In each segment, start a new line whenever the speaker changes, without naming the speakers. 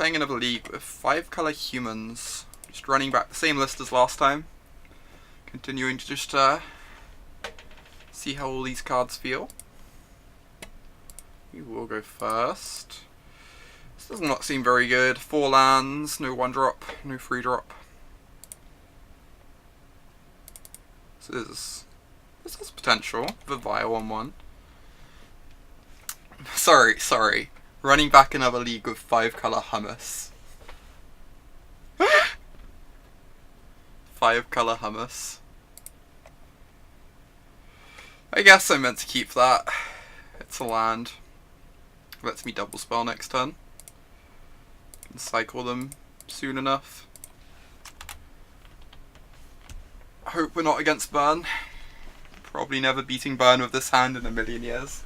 playing another league with 5-color humans. Just running back the same list as last time. Continuing to just see how all these cards feel. You will go first. This does not seem very good. 4 lands, no 1-drop, no 3-drop. This has potential. The Vial on 1. Sorry. Running back another league with 5-color hummus. 5-color hummus. I guess I meant to keep that. It's a land. Lets me double spell next turn. Can cycle them soon enough. Hope we're not against burn. Probably never beating burn with this hand in a million years.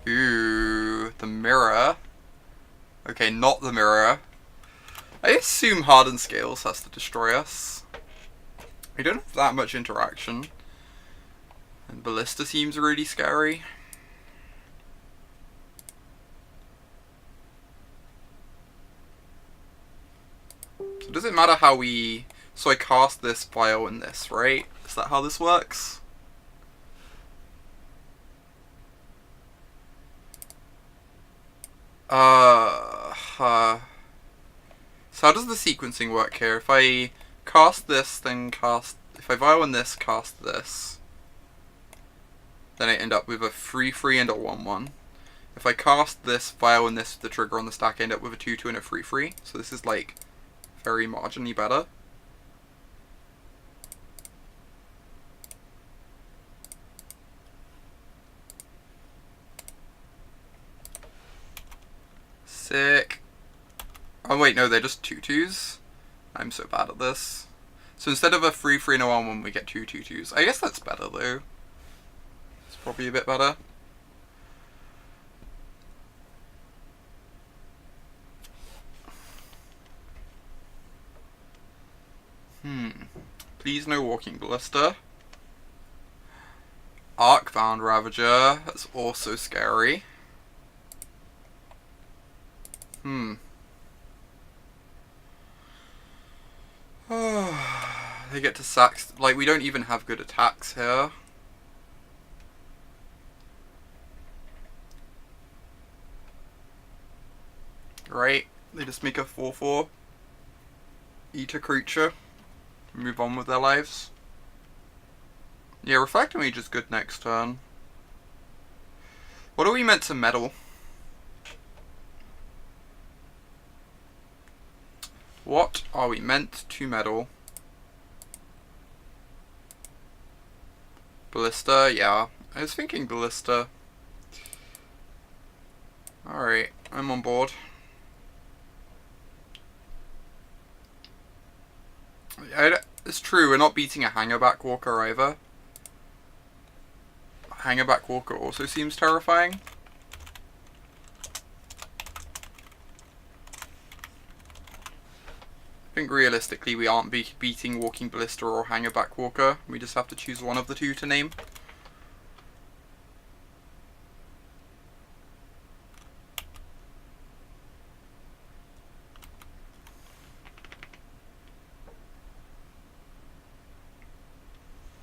Ooh, the mirror. Okay, not the mirror. I assume Hardened Scales has to destroy us. We don't have that much interaction. And Ballista seems really scary. So does it matter how we... So I cast this Vial and this, right? Is that how this works? So how does the sequencing work here? If I cast this, then cast... If I Vial in this, cast this, then I end up with a 3/3 and a 1/1. If I cast this, Vial in this with the trigger on the stack, I end up with a 2/2 and a 3/3. So this is like very marginally better. Sick. Oh wait, no, they're just 2/2s. I'm so bad at this. So instead of a 3/3 and a 1/1, we get 2 2/2s. I guess that's better though. It's probably a bit better. Please no Walking Ballista. Arcbound Ravager. That's also scary. They get to sack. Like, we don't even have good attacks here. Right, they just make a 4/4. Eat a creature. Move on with their lives. Yeah, Reflector Mage is good next turn. What are we meant to meddle? What are we meant to meddle? Ballista, yeah. I was thinking Ballista. Alright, I'm on board. It's true, we're not beating a Hangerback Walker either. Hangerback Walker also seems terrifying. I think realistically we aren't beating Walking Ballista or Hangerback Walker. We just have to choose one of the two to name.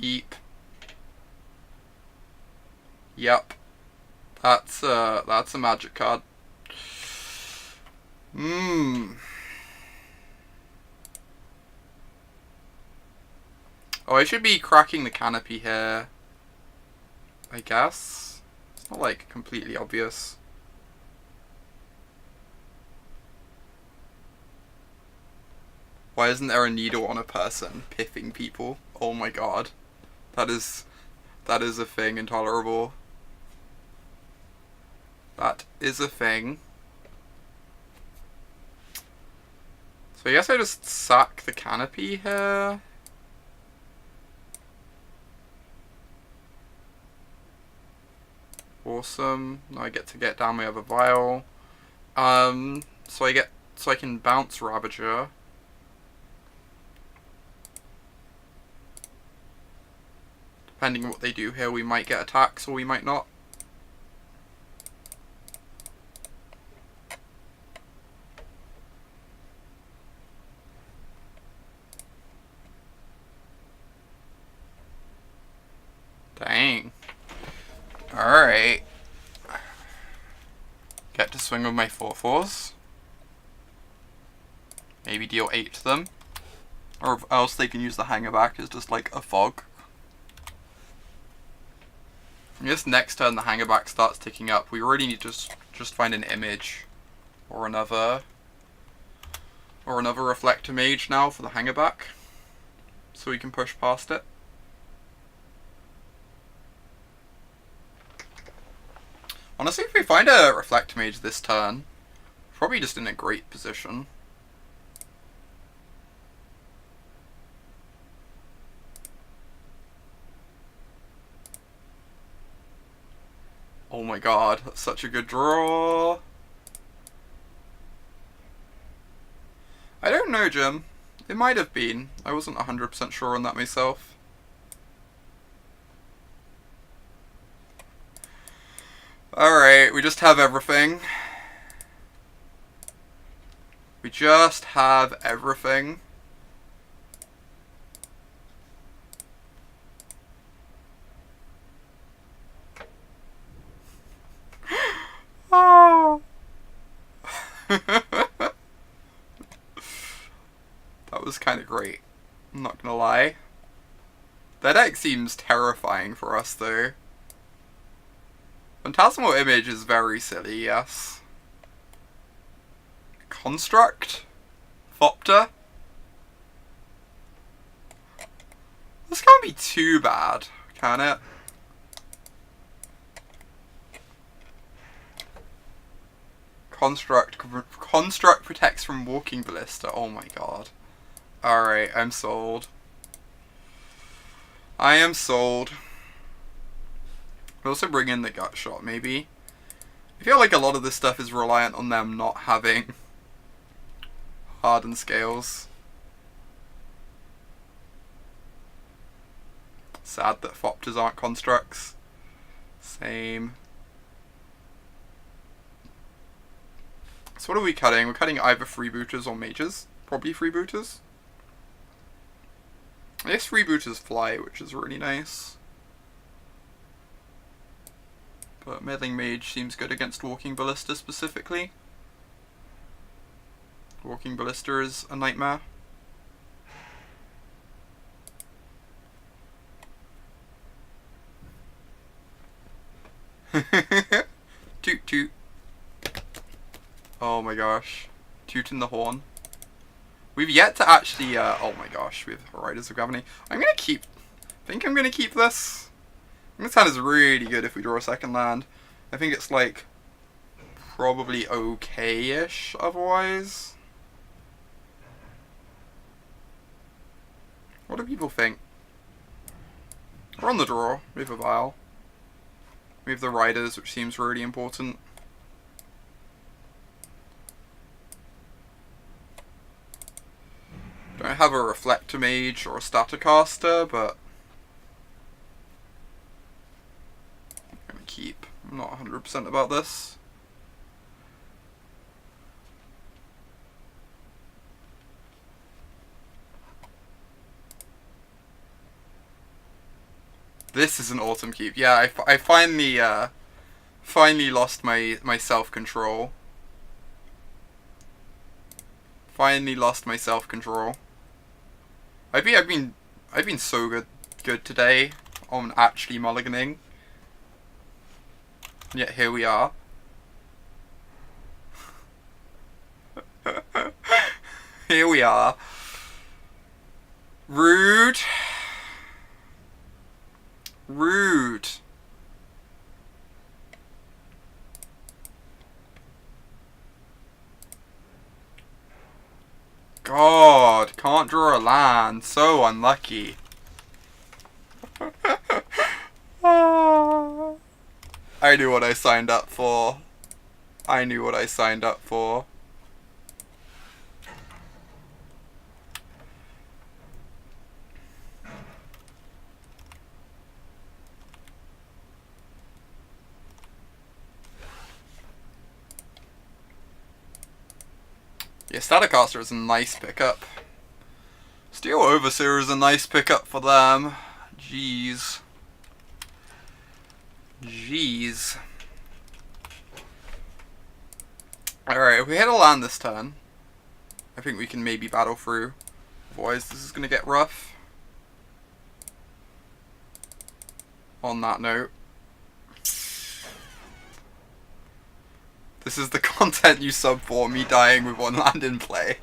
Eep. Yep. That's a magic card. Oh, I should be cracking the canopy here, I guess. It's not like completely obvious. Why isn't there a needle on a person piffing people? Oh my god. That is a thing intolerable. That is a thing. So I guess I just sack the canopy here. Awesome. Now I get to get down my other vial. So I can bounce Ravager. Depending on what they do here, we might get attacks or we might not. swing with my 4/4s. Maybe deal 8 to them. Or else they can use the hanger back as just like a fog. I guess next turn the hanger back starts ticking up. We really need to just find an image. Or another Reflector Mage now for the hanger back. So we can push past it. Honestly, if we find a Reflector Mage this turn, probably just in a great position. Oh my god, that's such a good draw. I don't know, Jim. It might have been. I wasn't 100% sure on that myself. Alright, we just have everything. We just have everything. Oh. That was kind of great. I'm not gonna lie. That deck seems terrifying for us, though. Phantasmal Image is very silly, yes. Construct? Thopter? This can't be too bad, can it? Construct protects from Walking Ballista. Oh my god. Alright, I'm sold. I am sold. We'll also bring in the gut shot, maybe. I feel like a lot of this stuff is reliant on them not having hardened scales. Sad that Thopters aren't constructs. Same. So what are we cutting? We're cutting either freebooters or mages. Probably freebooters. I guess freebooters fly, which is really nice. But Meddling Mage seems good against Walking Ballista specifically. Walking Ballista is a nightmare. Toot toot. Oh my gosh. Tooting the horn. We've yet to actually, oh my gosh, we have Riders of Gavony. I think I'm gonna keep this. This hand is really good if we draw a second land. I think it's like, probably okay-ish otherwise. What do people think? We're on the draw. We have a Vial. We have the Riders, which seems really important. Don't have a Reflector Mage or a Staticaster, but I'm gonna keep. I'm not 100% about this. This is an autumn keep. Yeah, I finally lost my self-control. Finally lost my self-control. I've been so good today on actually mulliganing. And yet here we are. Here we are. Rude. Rude. God, can't draw a land. So unlucky. I knew what I signed up for. I knew what I signed up for. Yeah, Staticaster is a nice pickup. Steel Overseer is a nice pickup for them. Jeez. Jeez. Alright, if we hit a land this turn, I think we can maybe battle through. Otherwise, this is going to get rough. On that note, this is the content you sub for, me dying with one land in play.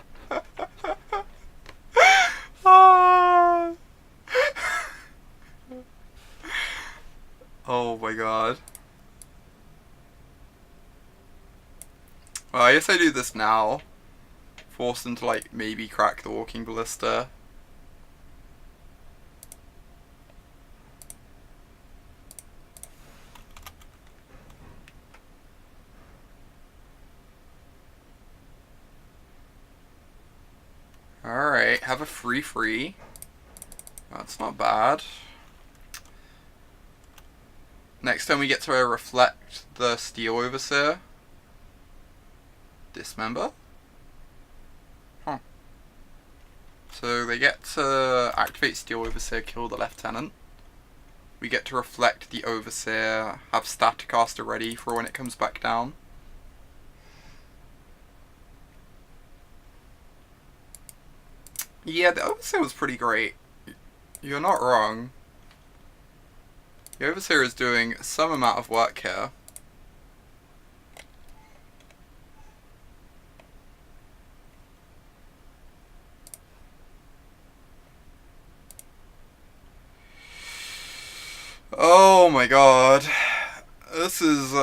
Oh my god. Well, I guess I do this now. Force them to, like, maybe crack the Walking Ballista. Alright, have a free. That's not bad. Next time we get to reflect the Steel Overseer. Dismember? Huh. So they get to activate Steel Overseer, kill the Lieutenant. We get to reflect the Overseer, have Staticaster ready for when it comes back down. Yeah, the Overseer was pretty great. You're not wrong. The Overseer is doing some amount of work here. Oh my god. This is,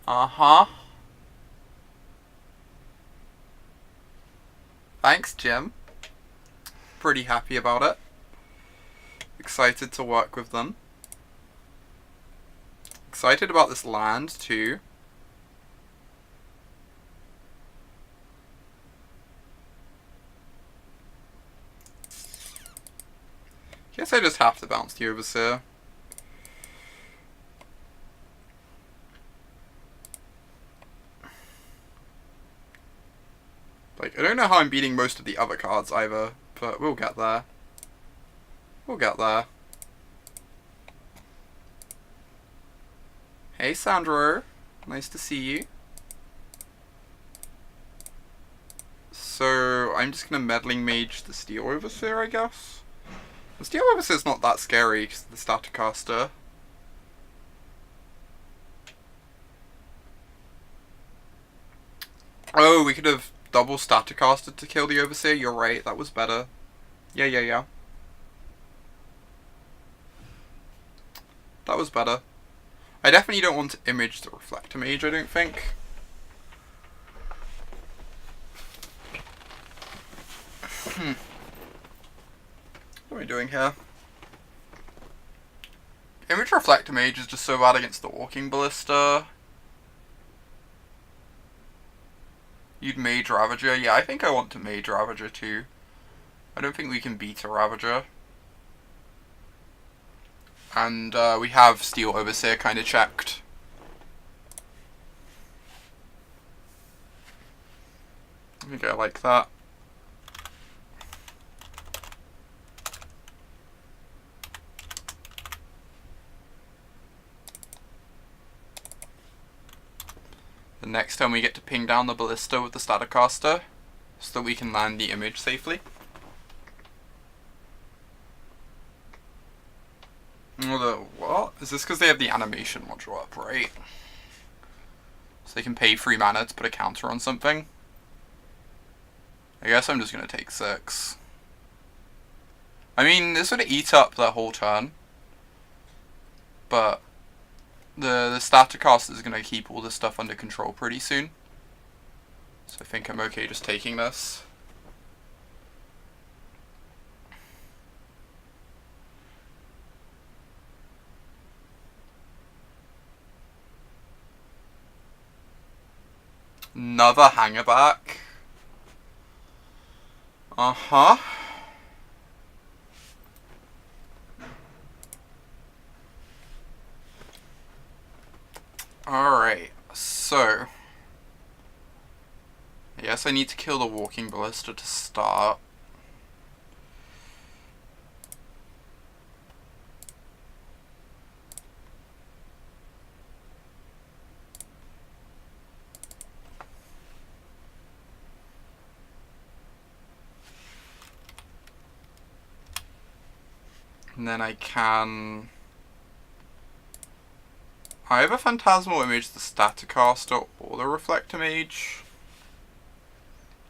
Uh-huh. Thanks, Jim. Pretty happy about it. Excited to work with them. Excited about this land, too. Guess I just have to bounce the Overseer. Like, I don't know how I'm beating most of the other cards either, but we'll get there. We'll get there. Hey, Sandro. Nice to see you. So, I'm just gonna Meddling Mage the Steel Overseer, I guess? The Steel Overseer's not that scary, because the Staticaster. Oh, we could have double Staticaster to kill the Overseer. You're right, that was better. Yeah. That was better. I definitely don't want to image the Reflector Mage, I don't think. What am I doing here? Image Reflector Mage is just so bad against the Walking Ballista. You'd Mage Ravager. Yeah, I think I want to Mage Ravager too. I don't think we can beat a Ravager. And we have Steel Overseer kind of checked. I think I like that. The next time we get to ping down the Ballista with the Staticaster, so that we can land the image safely. What? Is this because they have the animation module up, right? So they can pay 3 mana to put a counter on something? I guess I'm just going to take 6. I mean, this would eat up their whole turn. But the Staticaster is going to keep all this stuff under control pretty soon. So I think I'm okay just taking this. Another Hangerback. Uh-huh. Alright, so I guess I need to kill the Walking Ballista to start. And then I can either Phantasmal Image the Staticaster or the Reflector Mage.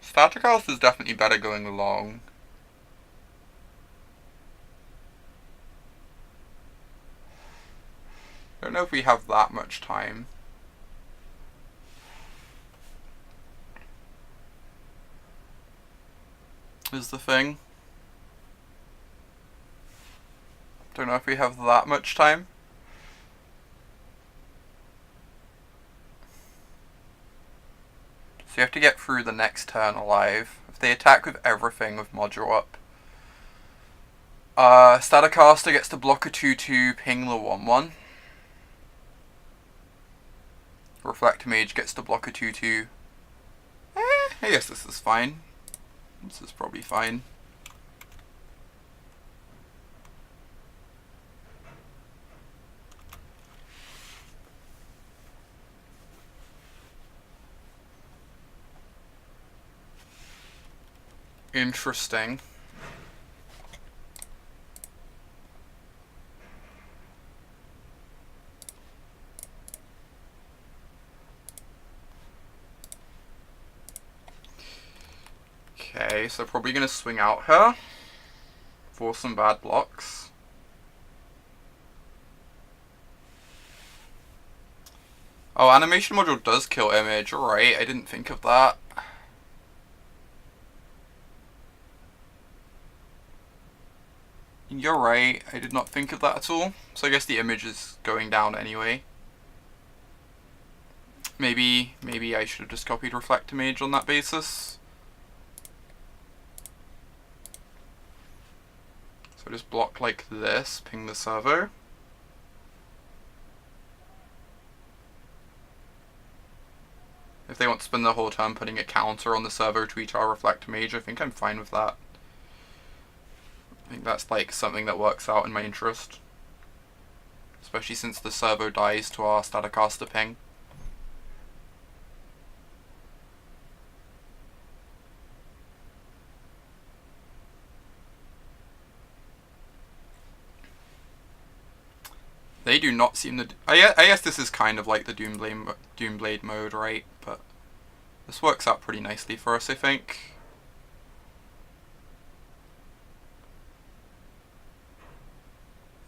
Staticaster is definitely better going long. I don't know if we have that much time. Is the thing. Don't know if we have that much time. So you have to get through the next turn alive. If they attack with everything with module up. Staticaster gets to block a 2/2, ping the 1/1. Reflector Mage gets to block a 2/2. I guess this is fine. This is probably fine. Interesting. Okay, so probably going to swing out her for some bad blocks. Oh, animation module does kill image, alright, I didn't think of that. You're right, I did not think of that at all. So I guess the image is going down anyway. Maybe I should have just copied Reflector Mage on that basis. So just block like this, ping the servo. If they want to spend the whole turn putting a counter on the servo to each our Reflector Mage, I think I'm fine with that. I think that's like something that works out in my interest. Especially since the servo dies to our Staticaster ping. They do not seem to... I guess this is kind of like the Doomblade mode, right? But this works out pretty nicely for us, I think.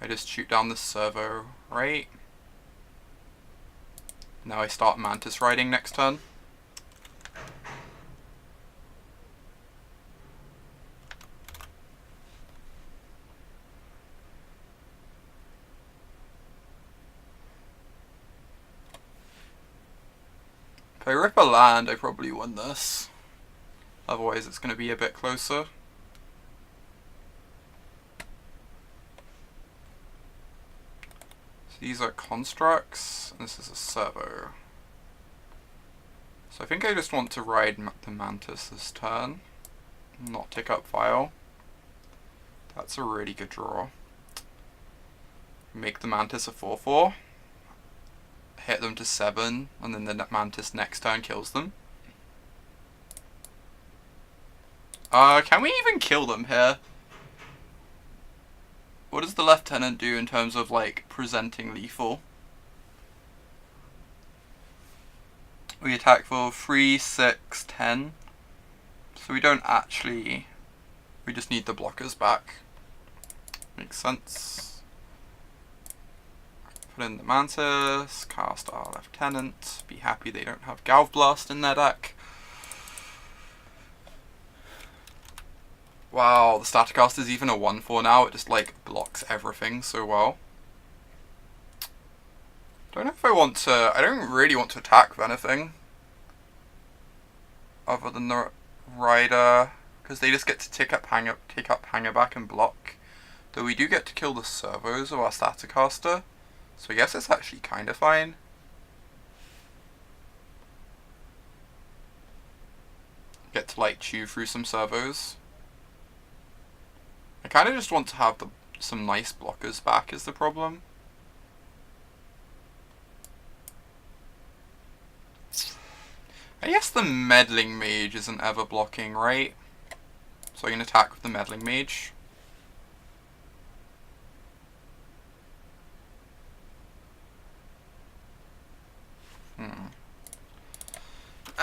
I just shoot down the servo, right? Now I start Mantis Riding next turn. If I rip a land, I probably win this. Otherwise it's going to be a bit closer. So these are constructs, and this is a servo. So I think I just want to ride the Mantis this turn, not take up Vial. That's a really good draw. Make the Mantis a 4/4. Hit them to 7, and then the Mantis next turn kills them. Can we even kill them here? What does the Lieutenant do in terms of, like, presenting lethal? We attack for 3, 6, 10. So we don't actually... We just need the blockers back. Makes sense. Put in the Mantis, cast our Lieutenant, be happy they don't have Galv Blast in their deck. Wow, the Staticaster is even a 1/4 now, it just like blocks everything so well. Don't know if I want to, I don't really want to attack with anything. Other than the Rider, because they just get to take up hanger back and block. Though we do get to kill the servos of our Staticaster. So I guess it's actually kind of fine. Get to like chew through some servos. I kind of just want to have some nice blockers back is the problem. I guess the Meddling Mage isn't ever blocking, right? So I can attack with the Meddling Mage.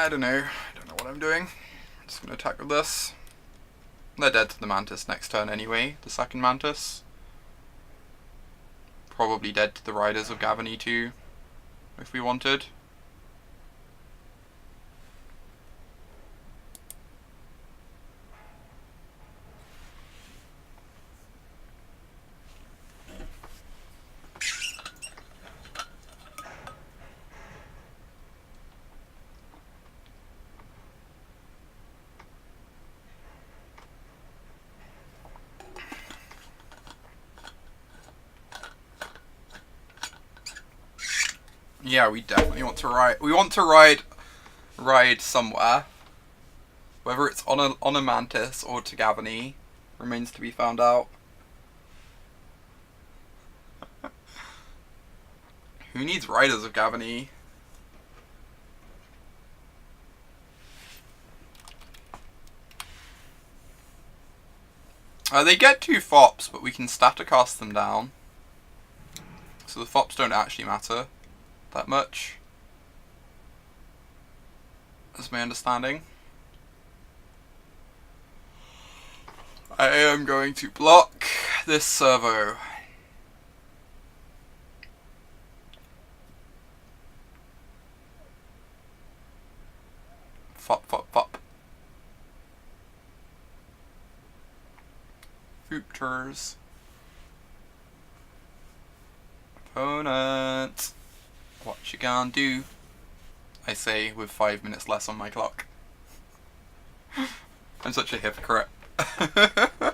I don't know what I'm doing. I'm just going to attack with this. They're dead to the Mantis next turn anyway, the second Mantis. Probably dead to the Riders of Gavony too, if we wanted. Yeah, we definitely want to ride. We want to ride somewhere. Whether it's on a Mantis or to Gavony remains to be found out. Who needs Riders of Gavony? They get 2 fops, but we can Staticast them down. So the fops don't actually matter that much. That's my understanding. I am going to block this servo. Fop, fop, fop. Foopters. Opponent. What you gonna do? I say with 5 minutes less on my clock. I'm such a hypocrite. Alright,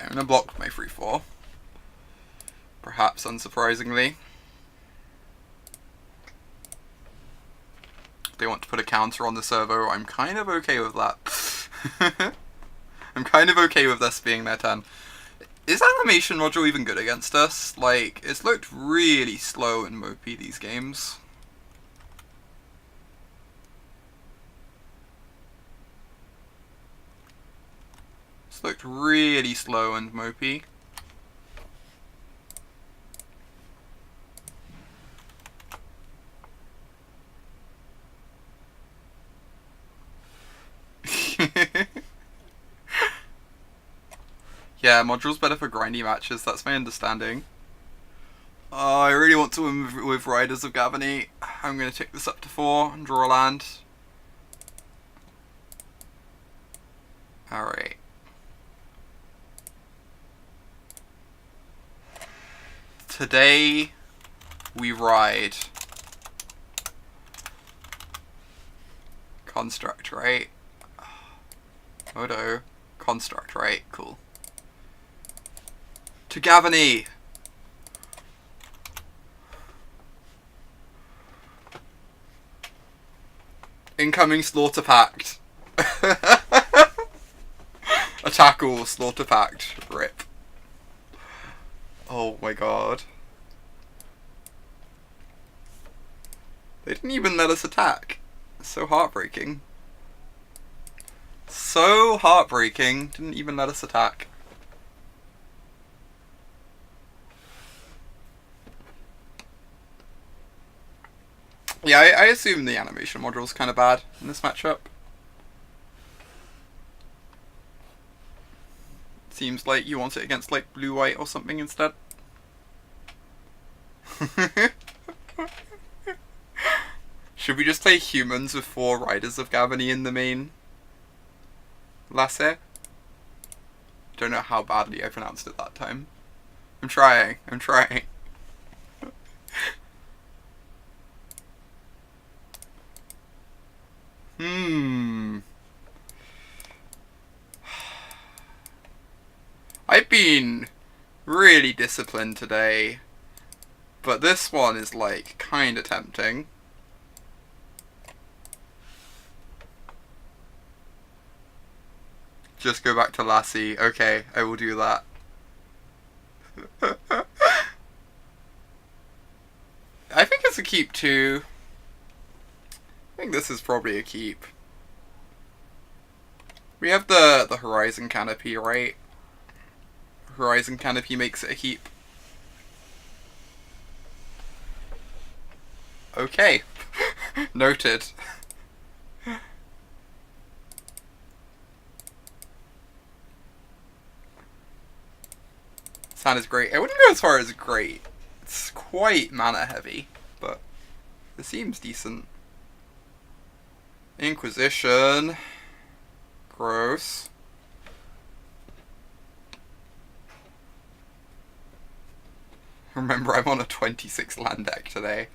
I'm gonna block my 3/4. Perhaps unsurprisingly. If they want to put a counter on the servo, I'm kind of okay with that. I'm kind of okay with this being their turn. Is Animation Module even good against us? Like, it's looked really slow and mopey these games. It's looked really slow and mopey. Yeah, module's better for grindy matches, that's my understanding. Oh, I really want to win with Riders of Gavony. I'm going to take this up to 4 and draw a land. Alright. Today, we ride Construct, right? Modo. Construct, right? Cool. To Gavony! Incoming Slaughter Pact. Attack all, Slaughter Pact. Rip. Oh my god. They didn't even let us attack. It's so heartbreaking. So heartbreaking. Didn't even let us attack. Yeah, I assume the animation module's kind of bad in this matchup. Seems like you want it against like blue-white or something instead. Should we just play humans with 4 Riders of Gavony in the main lasse? Don't know how badly I pronounced it that time. I'm trying. I've been really disciplined today, but this one is like kinda tempting. Just go back to Lassie. Okay, I will do that. I think it's a keep too. I think this is probably a keep. We have the Horizon Canopy, right? Horizon Canopy makes it a keep. Okay. Noted. Sand is great. I wouldn't go as far as great. It's quite mana heavy, but it seems decent. Inquisition. Gross. Remember, I'm on a 26 land deck today.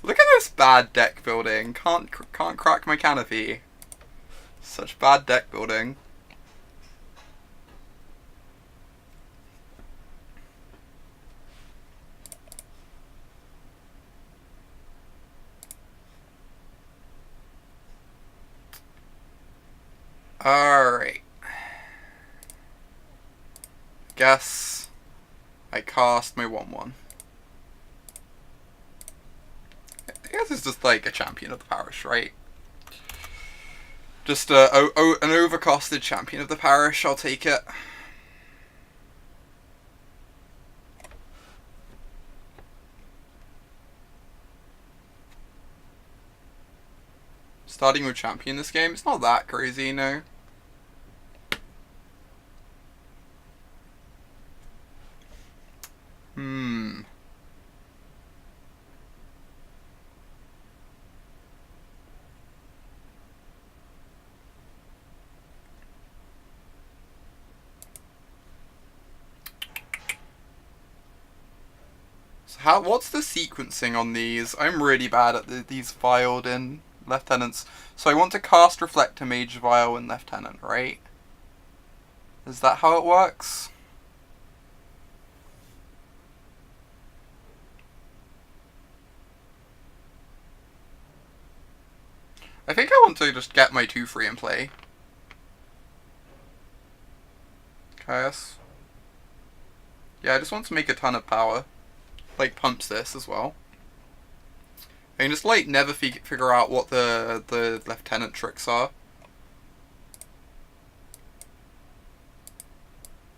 Look at this bad deck building. Can't crack my canopy. Such bad deck building. Alright. Guess I cast my 1/1. I guess it's just like a champion of the parish, right? Just an overcosted champion of the parish, I'll take it. Starting with champion this game, it's not that crazy, no. So what's the sequencing on these? I'm really bad at these vialed in lieutenants. So I want to cast Reflector Mage Vial in Lieutenant, right? Is that how it works? I think I want to just get my 2/3 in play. Caius. Yeah, I just want to make a ton of power. Like, pumps this as well. I can just, like, never figure out what the Lieutenant tricks are.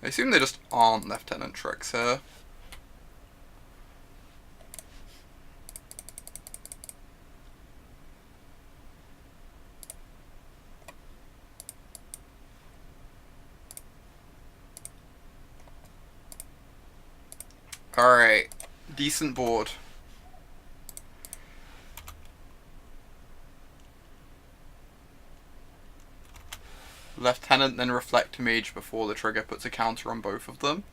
I assume they just aren't Lieutenant tricks here. Alright. Decent board. Lieutenant, then Reflector Mage before the trigger puts a counter on both of them.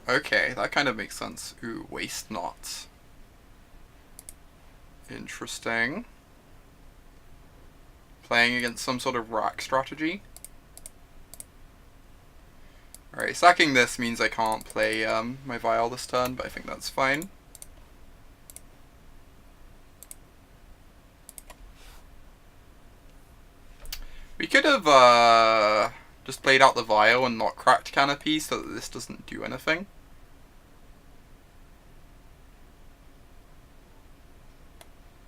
Okay, that kind of makes sense. Ooh, Waste Not. Interesting. Playing against some sort of rack strategy. Alright, sacking this means I can't play my Vial this turn, but I think that's fine. We could have just played out the Vial and not cracked Canopy so that this doesn't do anything.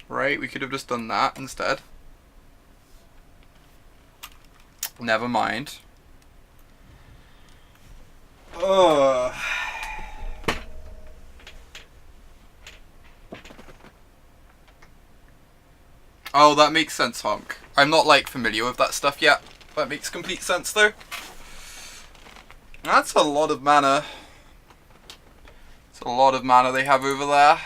Right, we could have just done that instead. Never mind. Ugh. Oh, that makes sense, Honk. I'm not, like, familiar with that stuff yet. That makes complete sense, though. That's a lot of mana. It's a lot of mana they have over there.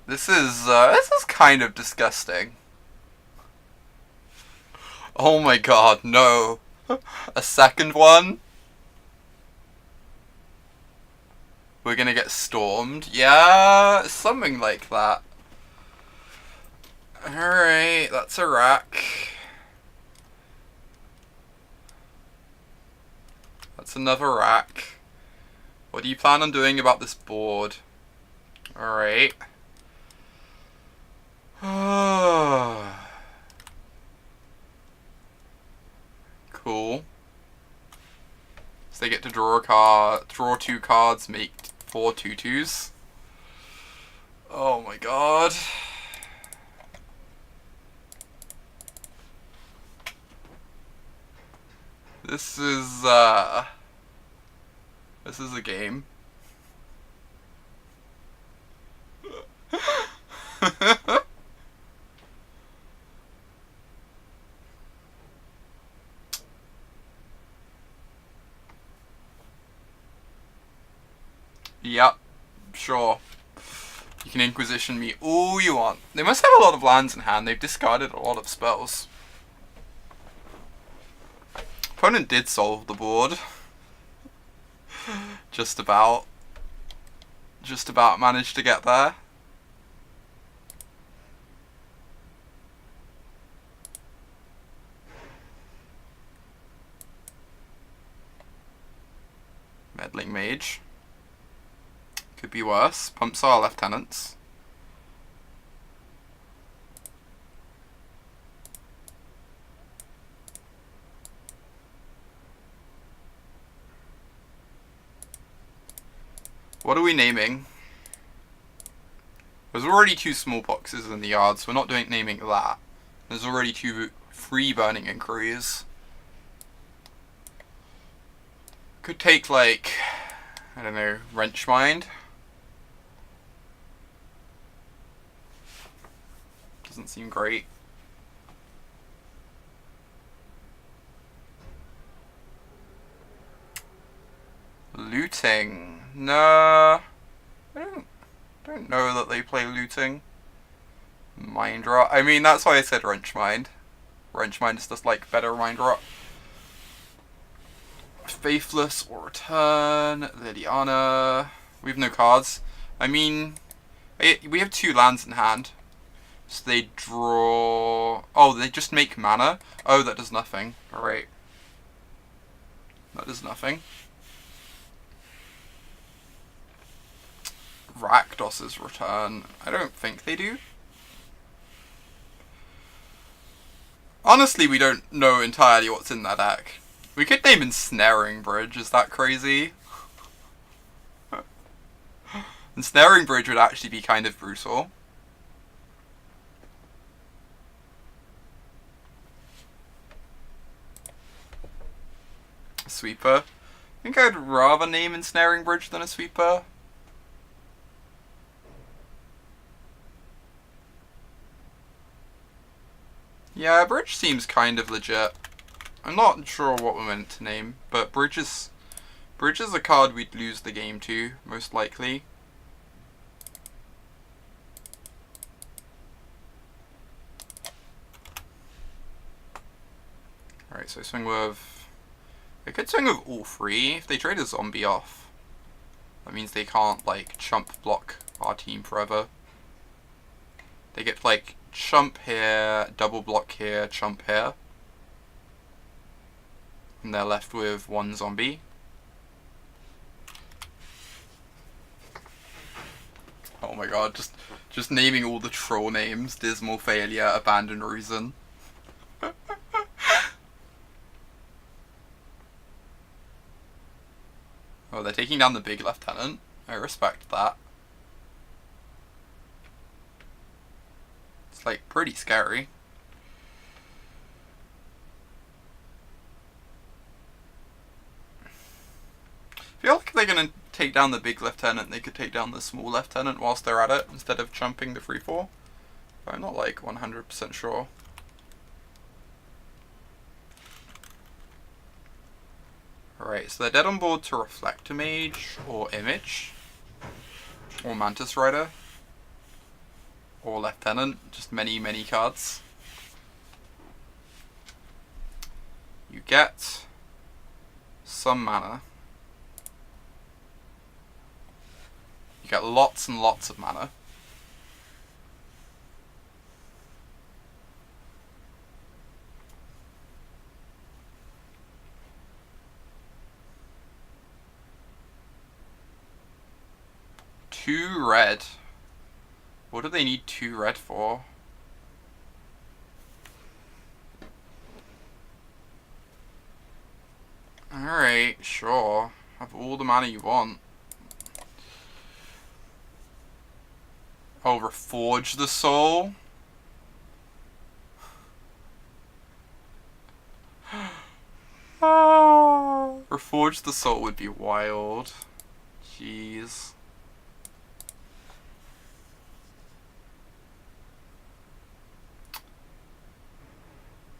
This is kind of disgusting. Oh my god, no. A second one? We're gonna get stormed? Yeah, something like that. Alright, that's a rack. That's another rack. What do you plan on doing about this board? Alright. Cool. So they get to draw a card, draw 2 cards, make 4 2/2s. Oh my god. This is a game. Yep, sure. You can Inquisition me all you want. They must have a lot of lands in hand. They've discarded a lot of spells. Opponent did solve the board. Just about managed to get there. Meddling Mage. Could be worse. Pumps our lieutenants. What are we naming? There's already 2 small boxes in the yard, so we're not naming that. There's already 2 free burning inquiries. Could take, like, I don't know, Wrenchmind. Doesn't seem great. Looting. No. I don't know that they play looting. Mind Rot. I mean, that's why I said Wrenchmind. Wrenchmind is just like better Mind Rot. Faithless or Return. Liliana. We have no cards. I mean, we have 2 lands in hand. So they draw... Oh, they just make mana? Oh, that does nothing. Alright. That does nothing. Rakdos's Return. I don't think they do. Honestly, we don't know entirely what's in that deck. We could name Ensnaring Bridge. Is that crazy? Ensnaring Bridge would actually be kind of brutal. Sweeper. I think I'd rather name Ensnaring Bridge than a Sweeper. Yeah, Bridge seems kind of legit. I'm not sure what we're meant to name, but Bridge is a card we'd lose the game to, most likely. Alright, so swing with... I could swing with all 3 if they trade a zombie off. That means they can't, like, chump block our team forever. They get, like, chump here, double block here, chump here. And they're left with 1 zombie. Oh my god, just naming all the troll names. Dismal Failure, Abandoned Reason. Oh, they're taking down the big lieutenant. I respect that. It's like pretty scary. I feel like if they're gonna take down the big lieutenant, they could take down the small lieutenant whilst they're at it, instead of chumping the 3/4. But I'm not like 100% sure. Alright, so they're dead on board to Reflector Mage, or Image, or Mantis Rider, or Lieutenant, just many, many cards. You get some mana. You get lots and lots of mana. Two red. What do they need 2 red for? Alright, sure. Have all the mana you want. Oh, Reforge the Soul? Reforge the Soul would be wild. Jeez.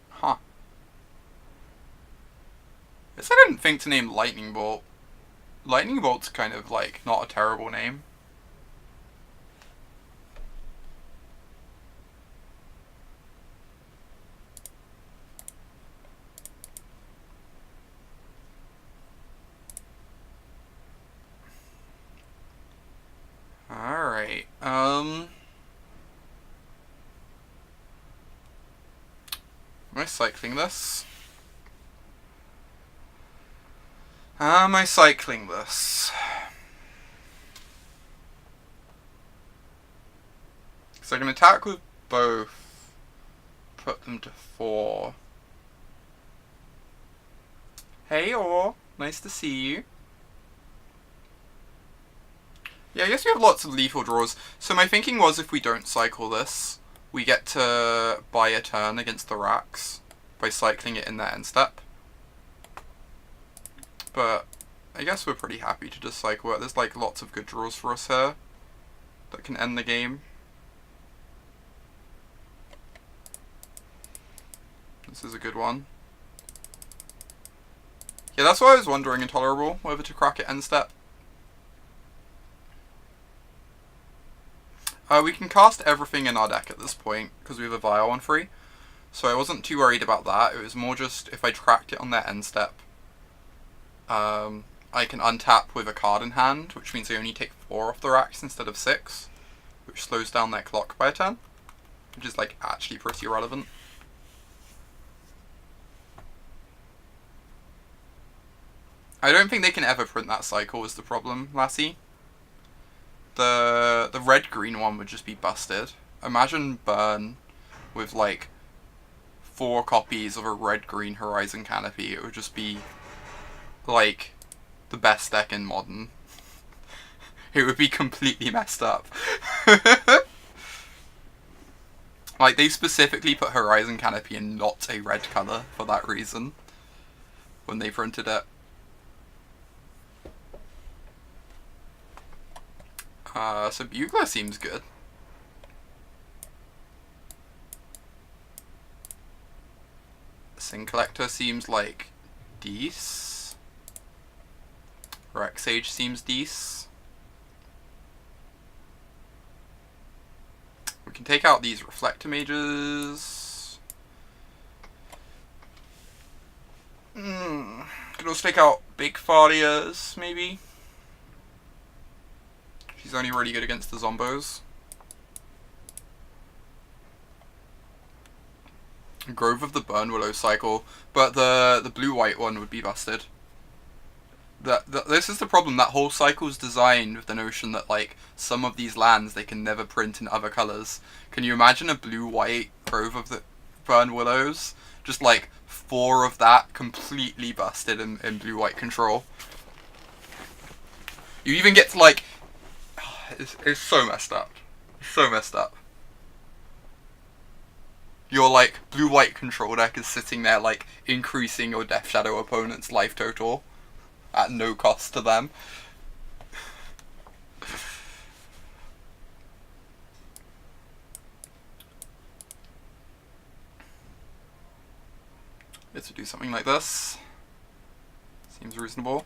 Huh. I guess I didn't think to name Lightning Bolt. Lightning Bolt's kind of like not a terrible name. Alright, am I cycling this? Am I cycling this? So I can attack with both. Put them to 4. Hey, Or. Nice to see you. Yeah, I guess we have lots of lethal draws. So my thinking was if we don't cycle this, we get to buy a turn against the racks by cycling it in their end step. But I guess we're pretty happy to just cycle it. There's like lots of good draws for us here that can end the game. This is a good one. Yeah, that's why I was wondering, Intolerable, whether to crack it end step. We can cast everything in our deck at this point, because we have a Vial on free. So I wasn't too worried about that. It was more just if I tracked it on their end step. I can untap with a card in hand, which means I only take 4 off the racks instead of 6. Which slows down their clock by a turn. Which is like actually pretty relevant. I don't think they can ever print that cycle is the problem, Lassie. The red-green one would just be busted. Imagine Burn with like 4 copies of a red-green Horizon Canopy. It would just be like the best deck in Modern. It would be completely messed up. Like, they specifically put Horizon Canopy in not a red colour for that reason when they printed it. So Bugler seems good. Sin Collector seems like dece. Rec Sage seems dece. We can take out these Reflector Mages. Can also take out Big Thalias, maybe. She's only really good against the Zombos. Grove of the Burn Willow cycle, but the blue-white one would be busted. This is the problem. That whole cycle is designed with the notion that like some of these lands they can never print in other colors. Can you imagine a blue-white Grove of the Burn Willows? Just like 4 of that completely busted in blue-white control. You even get to like. It's so messed up. So messed up. Your like blue-white control deck is sitting there like increasing your Death Shadow opponent's life total at no cost to them. Let's do something like this. Seems reasonable.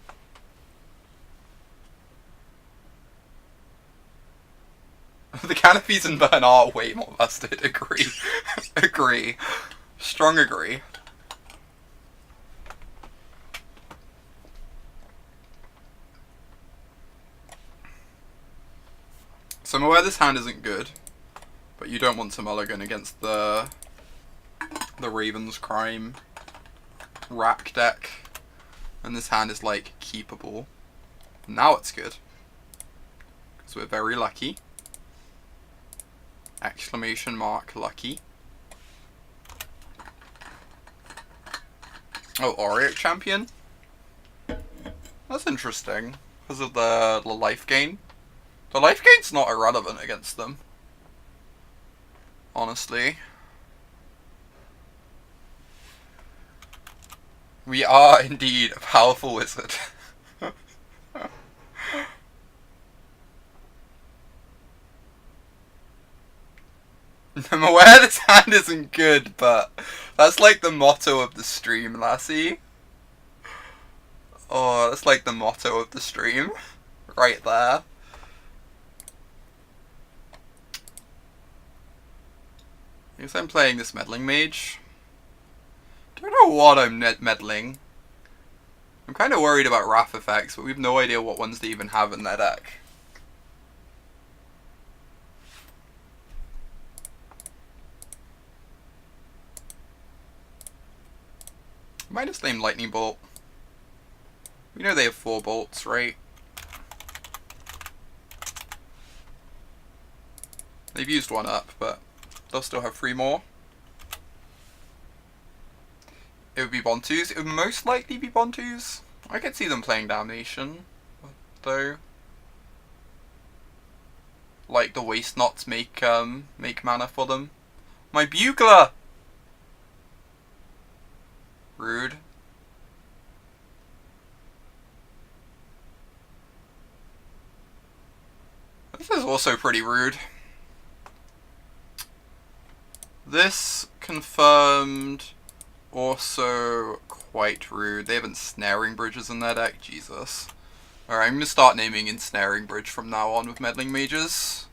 The canopies in Burn are way more busted. Agree. Agree. Strong agree. So I'm aware this hand isn't good, but you don't want to mulligan against the Raven's Crime rack deck, and this hand is like keepable. Now it's good, because we're very lucky. Exclamation mark lucky. Oh, Auriok Champion. That's interesting. Because of the life gain. The life gain's not irrelevant against them. Honestly. We are indeed a powerful wizard. I'm aware this hand isn't good, but that's like the motto of the stream, lassie. Oh, that's like the motto of the stream. Right there. I guess I'm playing this Meddling Mage. Don't know what I'm meddling. I'm kind of worried about Wrath effects, but we have no idea what ones they even have in their deck. Might just name Lightning Bolt. We know they have 4 bolts, right? They've used 1 up, but they'll still have 3 more. It would be Bontus. It would most likely be Bontus. I could see them playing Damnation, though. Like the Waste Knots make mana for them. My Bugler! Rude. This is also pretty rude. This confirmed. Also quite rude. They have Ensnaring Bridges in their deck. Jesus. Alright, I'm going to start naming Ensnaring Bridge from now on with Meddling Mages.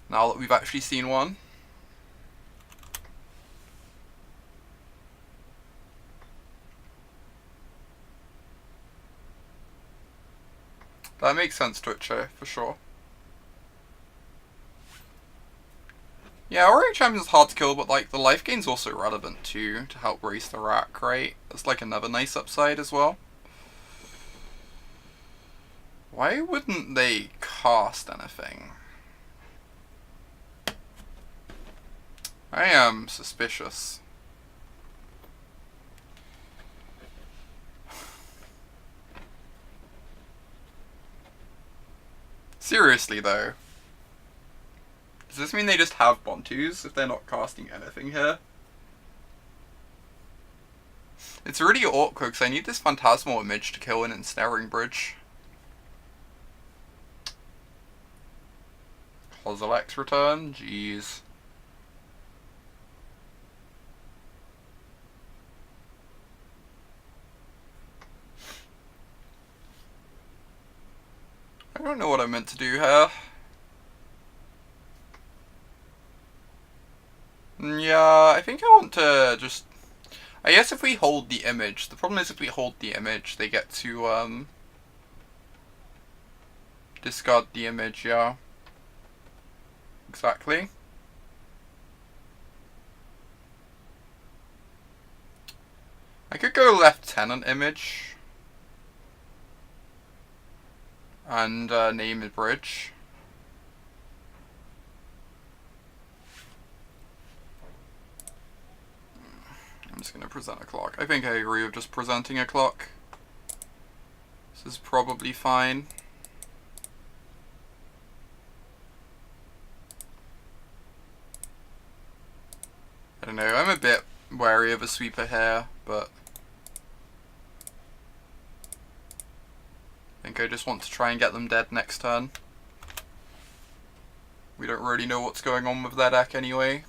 Now that we've actually seen one. That makes sense, Twitcher, for sure. Yeah, Auriok Champion's hard to kill, but like the life gain's also relevant too, to help raise the rack, right? That's like another nice upside as well. Why wouldn't they cast anything? I am suspicious. Seriously though. Does this mean they just have Bontus if they're not casting anything here? It's really awkward because I need this Phantasmal Image to kill an Ensnaring Bridge. Kozilek's return? Jeez. I don't know what I meant to do here. Yeah, I think I want to just... I guess if we hold the image, the problem is if we hold the image, they get to, discard the image, yeah. Exactly. I could go Lieutenant Image. And, name a bridge. I'm just going to present a clock. I think I agree with just presenting a clock. This is probably fine. I don't know, I'm a bit wary of a sweeper here, but I think I just want to try and get them dead next turn. We don't really know what's going on with their deck anyway.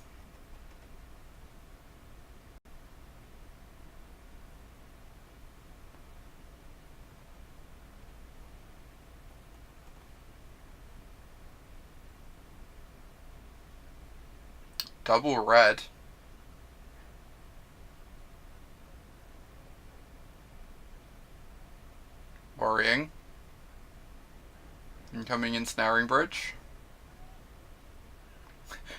Double red. Worrying. Incoming Ensnaring Bridge.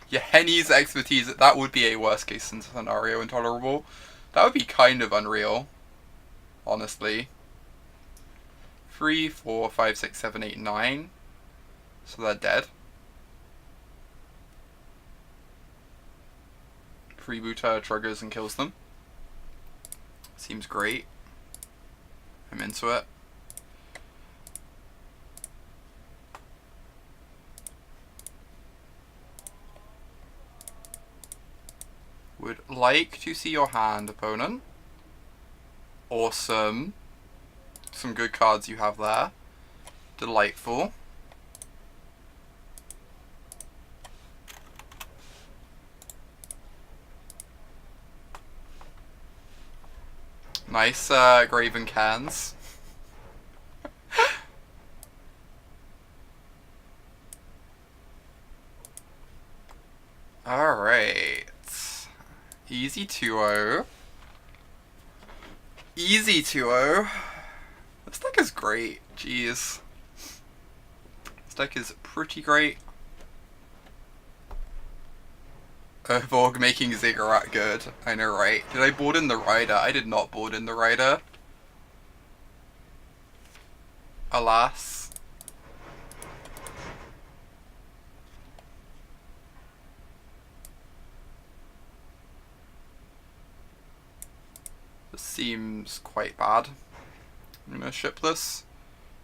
Yeah, Henny's expertise, that would be a worst case scenario intolerable. That would be kind of unreal. Honestly. 3, 4, 5, 6, 7, 8, 9. So they're dead. Freebooter triggers and kills them. Seems great. I'm into it. Would like to see your hand, opponent. Awesome. Some good cards you have there. Delightful. Nice Graven Cans. Alright. Easy 2-0. Easy 2-0. This deck is great. Jeez. This deck is pretty great. Borg making Ziggurat good. I know, right? Did I board in the Rider? I did not board in the Rider. Alas. This seems quite bad. I'm gonna ship this.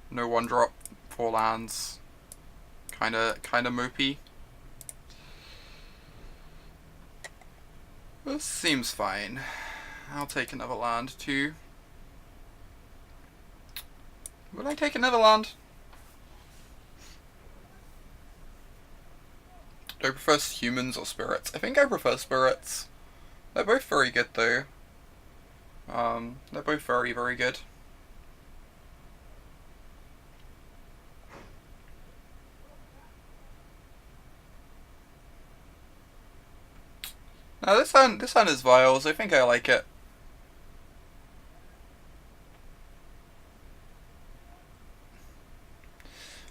No 1-drop, 4 lands. Kinda mopey. This seems fine. I'll take another land too. Would I take another land? Do I prefer humans or spirits? I think I prefer spirits. They're both very good though. They're both very, very good. Now this one is Vials. I think I like it.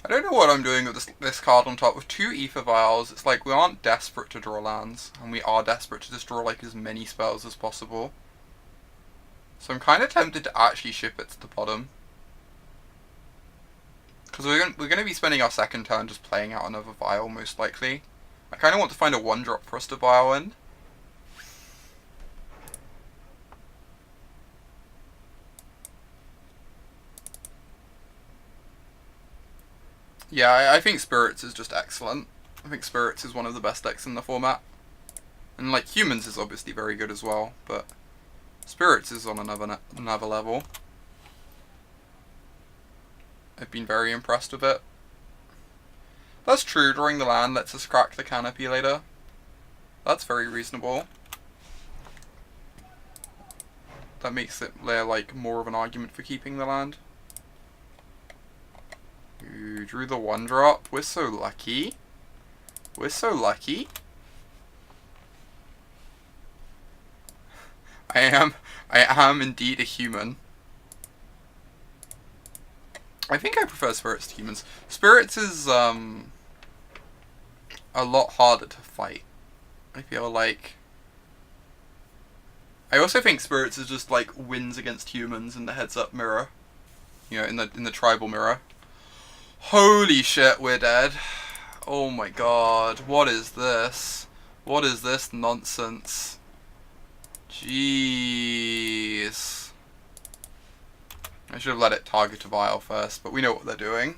I don't know what I'm doing with this card on top. With 2 Aether Vials, it's like we aren't desperate to draw lands, and we are desperate to just draw like as many spells as possible. So I'm kind of tempted to actually ship it to the bottom. Because we're going to be spending our second turn just playing out another Vial, most likely. I kind of want to find a 1-drop for us to Vial in. Yeah, I think Spirits is just excellent. I think Spirits is one of the best decks in the format. And like, Humans is obviously very good as well, but Spirits is on another level. I've been very impressed with it. That's true, drawing the land lets us crack the canopy later. That's very reasonable. That makes it like more of an argument for keeping the land. Ooh, drew the 1-drop. We're so lucky. We're so lucky. I am indeed a human. I think I prefer Spirits to Humans. Spirits is a lot harder to fight. I feel like. I also think Spirits is just like wins against Humans in the heads-up mirror. You know, in the tribal mirror. Holy shit, we're dead. Oh my god, what is this? What is this nonsense? Jeez. I should have let it target a Vial first, but we know what they're doing.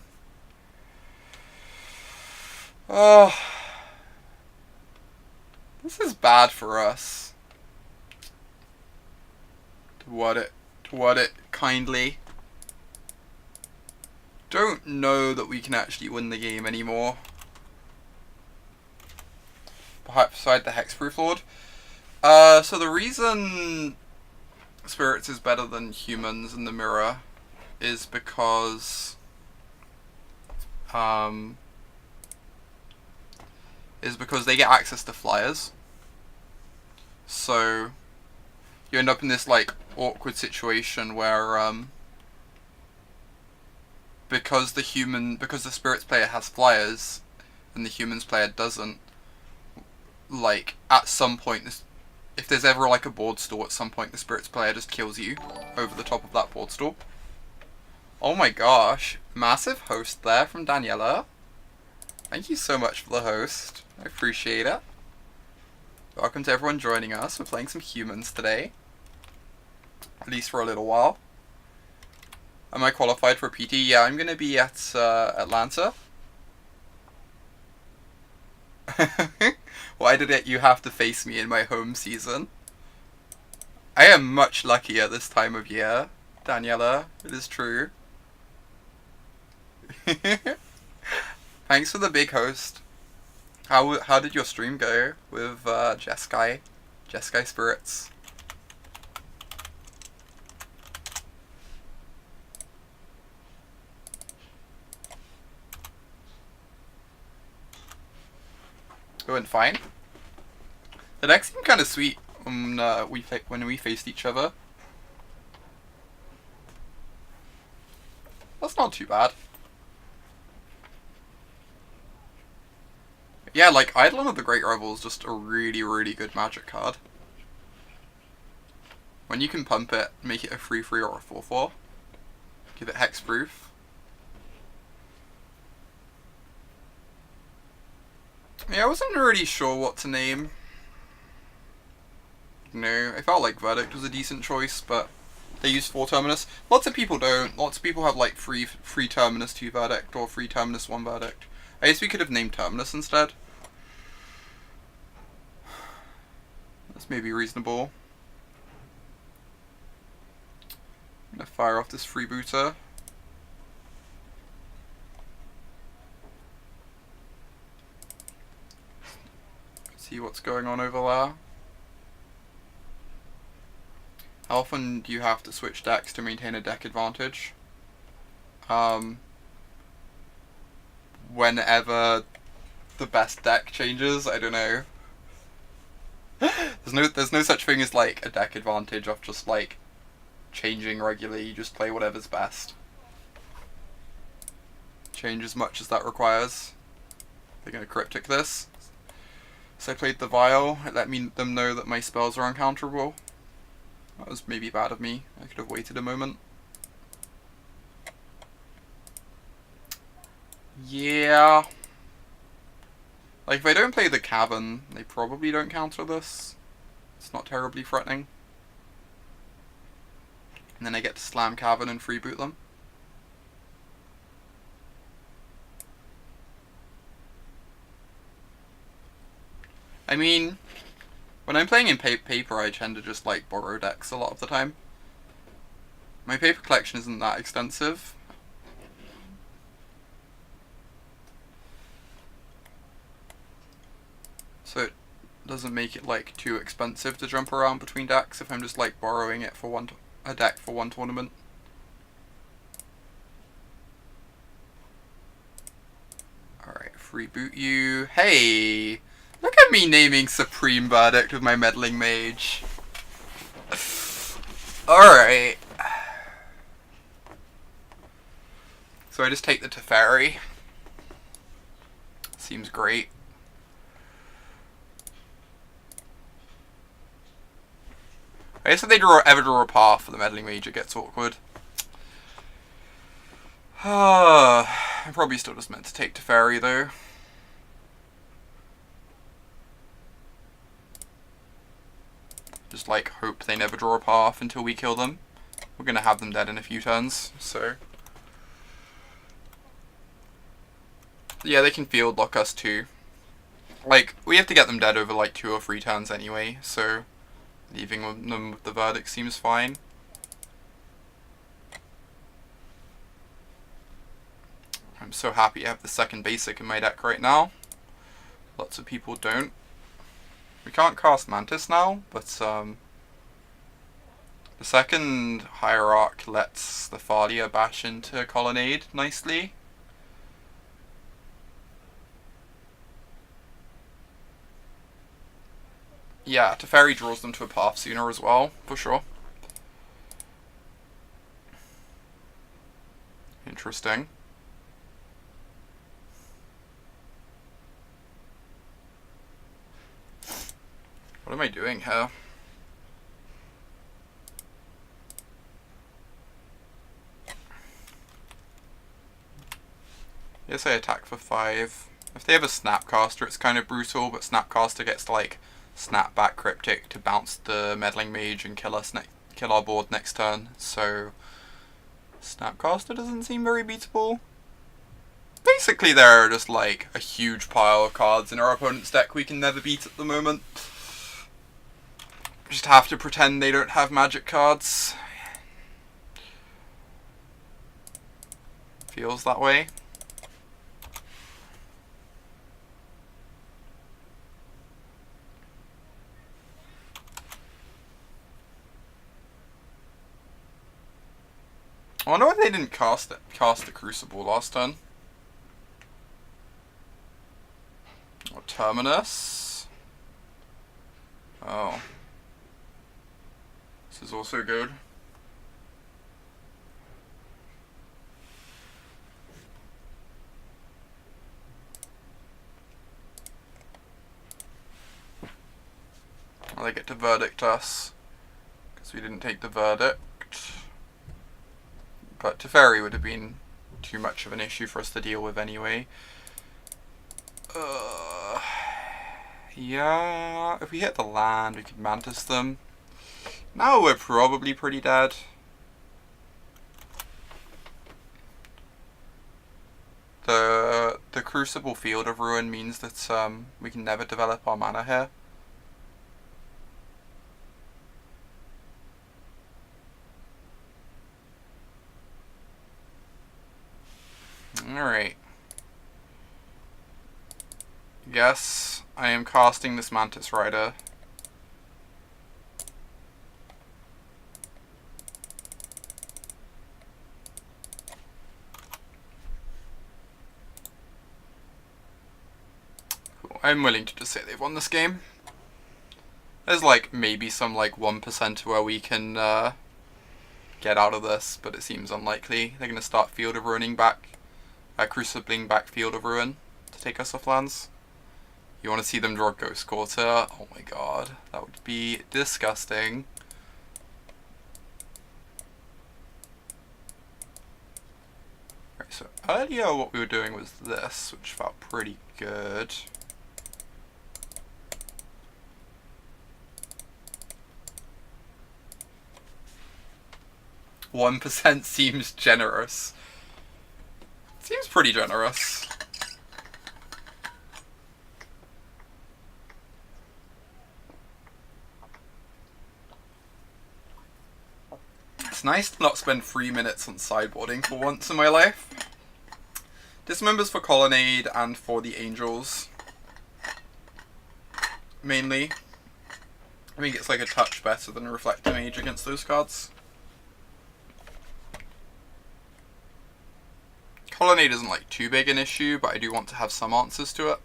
Oh. This is bad for us. To word it kindly. Don't know that we can actually win the game anymore. Perhaps beside the Hexproof Lord. So the reason Spirits is better than Humans in the mirror is because they get access to flyers. So you end up in this like awkward situation where because the Spirits player has flyers and the Humans player doesn't, like at some point if there's ever like a board stall, at some point the Spirits player just kills you over the top of that board stall. Oh my gosh, massive host there from Daniela. Thank you so much for the host. I appreciate it. Welcome to everyone joining us. We're playing some Humans today. At least for a little while. Am I qualified for PT? Yeah, I'm going to be at Atlanta. Why did you have to face me in my home season? I am much luckier this time of year, Daniela. It is true. Thanks for the big host. How did your stream go with Jeskai Spirits? It went fine. The deck seemed kind of sweet when we faced each other. That's not too bad. Yeah, like, Eidolon of the Great Revel is just a really, really good magic card. When you can pump it, make it a 3/3 or a 4/4. Give it hexproof. Yeah, I wasn't really sure what to name. No, I felt like Verdict was a decent choice, but they use 4 Terminus. Lots of people don't. Lots of people have like 3 Terminus 2 Verdict or 3 Terminus 1 Verdict. I guess we could have named Terminus instead. That's maybe reasonable. I'm gonna fire off this Freebooter. See what's going on over there. How often do you have to switch decks to maintain a deck advantage? Whenever the best deck changes, I don't know. There's no such thing as like a deck advantage of just like changing regularly. You just play whatever's best. Change as much as that requires. They're gonna cryptic this. So I played the Vial. It let them know that my spells are uncounterable. That was maybe bad of me. I could have waited a moment. Yeah. Like, if I don't play the Cavern, they probably don't counter this. It's not terribly threatening. And then I get to slam Cavern and freeboot them. I mean, when I'm playing in paper, I tend to just, like, borrow decks a lot of the time. My paper collection isn't that extensive. So it doesn't make it, like, too expensive to jump around between decks if I'm just, like, borrowing it for a deck for one tournament. Alright, freeboot you. Hey! Look at me naming Supreme Verdict with my Meddling Mage. Alright. So I just take the Teferi. Seems great. I guess if they ever draw a path for the Meddling Mage, it gets awkward. I'm probably still just meant to take Teferi though. Just like hope they never draw a path until we kill them. We're gonna have them dead in a few turns, so. Yeah, they can field lock us too. Like, we have to get them dead over like 2 or 3 turns anyway, so leaving them with the Verdict seems fine. I'm so happy I have the second basic in my deck right now. Lots of people don't. We can't cast Mantis now, but the second Hierarch lets the Thalia bash into Colonnade nicely. Yeah, Teferi draws them to a path sooner as well, for sure. Interesting. What am I doing here? Yes, I attack for 5. If they have a Snapcaster, it's kind of brutal, but Snapcaster gets to, like, snap back Cryptic to bounce the Meddling Mage and kill our board next turn, so Snapcaster doesn't seem very beatable. They basically there are just like a huge pile of cards in our opponent's deck we can never beat at the moment. Just have to pretend they don't have magic cards. Feels that way. I wonder why they didn't cast the Crucible last turn. Or Terminus. Oh. This is also good. Well, they get to verdict us because we didn't take the verdict. But Teferi would have been too much of an issue for us to deal with anyway. Yeah, if we hit the land, we could Mantis them. Now we're probably pretty dead. The Crucible Field of Ruin means that we can never develop our mana here. Alright. Yes, I am casting this Mantis Rider. Cool. I'm willing to just say they've won this game. There's like maybe some like 1% where we can get out of this, but it seems unlikely. They're going to start Field of Ruining back. Crucibling back Field of Ruin to take us off lands. You want to see them draw Ghost Quarter? Oh my god, that would be disgusting. Right, so earlier what we were doing was this, which felt pretty good. %1 seems generous. Seems pretty generous. It's nice to not spend 3 minutes on sideboarding for once in my life. Dismembers for Colonnade and for the Angels. Mainly. I think it's like a touch better than a Reflector Mage against those cards. Colonnade isn't like too big an issue, but I do want to have some answers to it.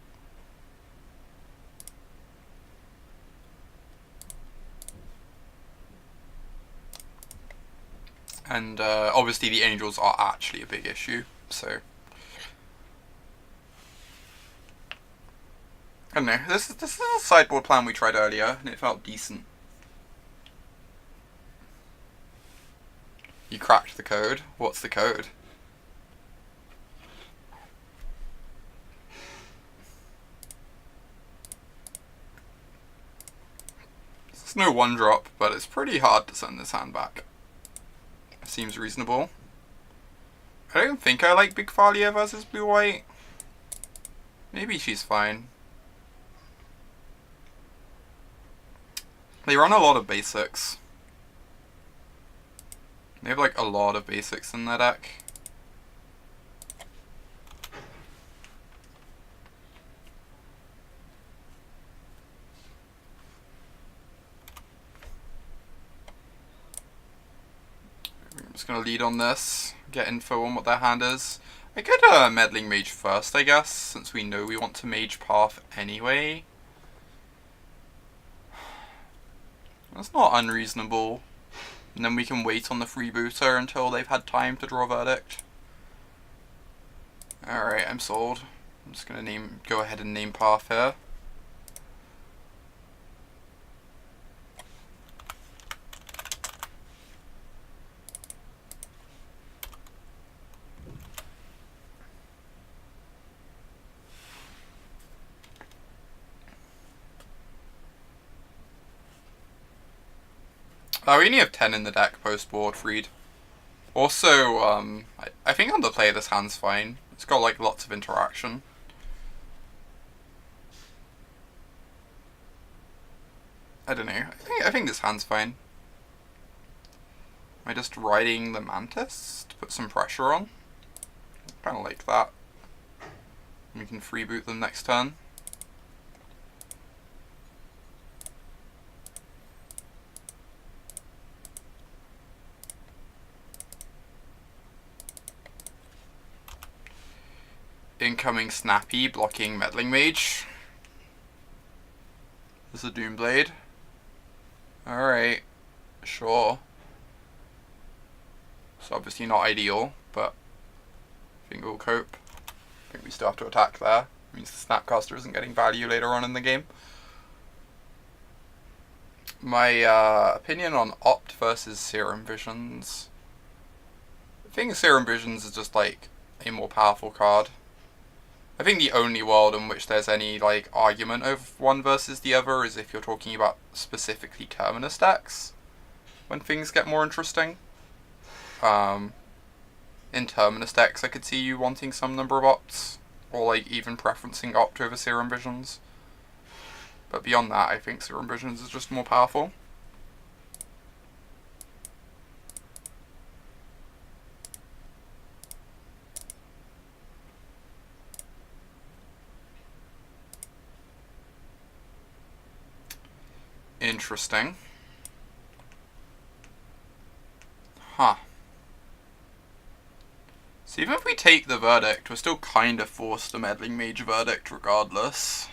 And obviously the Angels are actually a big issue, so... I don't know, this is a sideboard plan we tried earlier, and it felt decent. You cracked the code? What's the code? It's no 1-drop, but it's pretty hard to send this hand back. It seems reasonable. I don't think I like Big Thalia versus Blue-White. Maybe she's fine. They run a lot of basics. They have like a lot of basics in their deck. I'm just going to lead on this, get info on what their hand is. I could Meddling Mage first, I guess, since we know we want to Mage Path anyway. That's not unreasonable. And then we can wait on the Freebooter until they've had time to draw a verdict. Alright, I'm sold. I'm just going to go ahead and name Path here. We only have 10 in the deck post-board, Freed. Also, I think underplay this hand's fine. It's got like lots of interaction. I don't know. I think this hand's fine. Am I just riding the Mantis to put some pressure on? Kind of like that. We can freeboot them next turn. Incoming Snappy, blocking Meddling Mage. This is a Doomblade. Alright, sure. It's obviously not ideal, but I think we'll cope. I think we still have to attack there. It means the Snapcaster isn't getting value later on in the game. My opinion on Opt versus Serum Visions. I think Serum Visions is just like a more powerful card. I think the only world in which there's any like argument of one versus the other is if you're talking about specifically Terminus decks, when things get more interesting. In Terminus decks I could see you wanting some number of Opts, or like even preferencing Opt over Serum Visions. But beyond that, I think Serum Visions is just more powerful. Interesting. Huh. So even if we take the verdict, we're still kind of forced to Meddling Mage verdict regardless.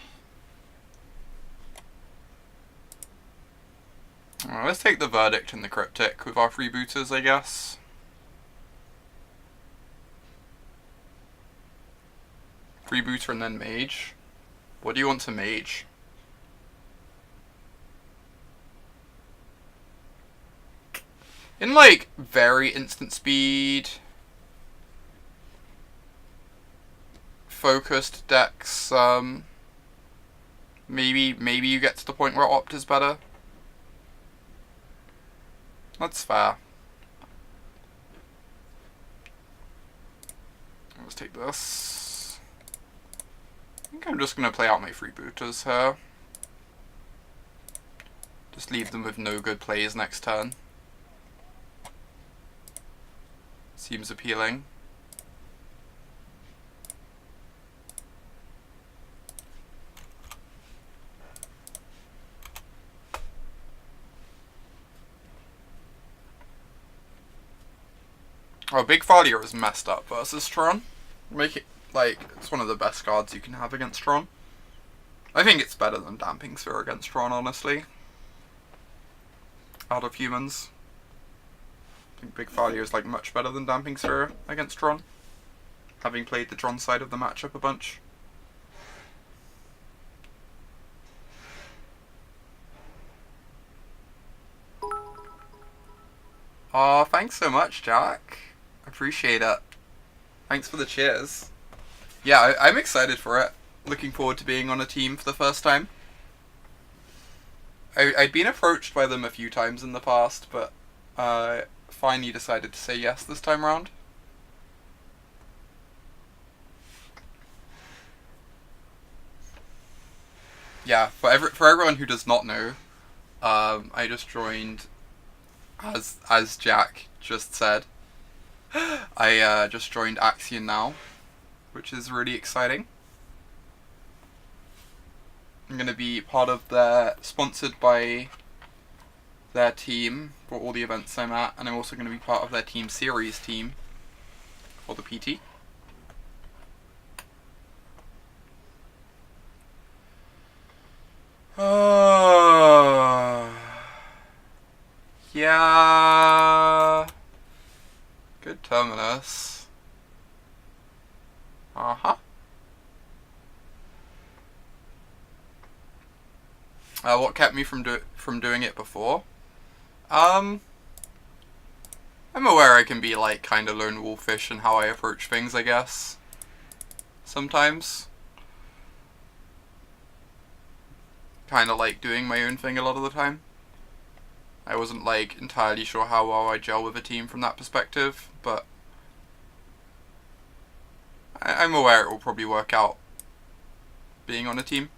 Let's take the verdict and the cryptic with our freebooters, I guess. Freebooter and then mage. What do you want to mage? In like very instant speed, focused decks, maybe you get to the point where Opt is better. That's fair. Let's take this. I think I'm just gonna play out my freebooters here. Just leave them with no good plays next turn. Seems appealing. Oh, Big Thalia is messed up versus Tron. Make it, like, it's one of the best cards you can have against Tron. I think it's better than Damping Sphere against Tron, honestly. Out of humans. I think Big Thalia is like much better than Damping Sphere against Tron, having played the Tron side of the matchup a bunch. Aw, thanks so much, Jack. Appreciate it. Thanks for the cheers. Yeah, I'm excited for it. Looking forward to being on a team for the first time. I'd been approached by them a few times in the past, but finally decided to say yes this time around. Yeah, for everyone who does not know, I just joined, as Jack just said, I just joined Axion now, which is really exciting. I'm going to be part of sponsored by their team for all the events I'm at, and I'm also going to be part of their team series team for the PT. Yeah. Good Terminus. Uh-huh. What kept me from doing it before? I'm aware I can be like kind of lone wolfish in how I approach things, I guess. Sometimes. Kind of like doing my own thing a lot of the time. I wasn't like entirely sure how well I gel with a team from that perspective, but I'm aware it will probably work out being on a team.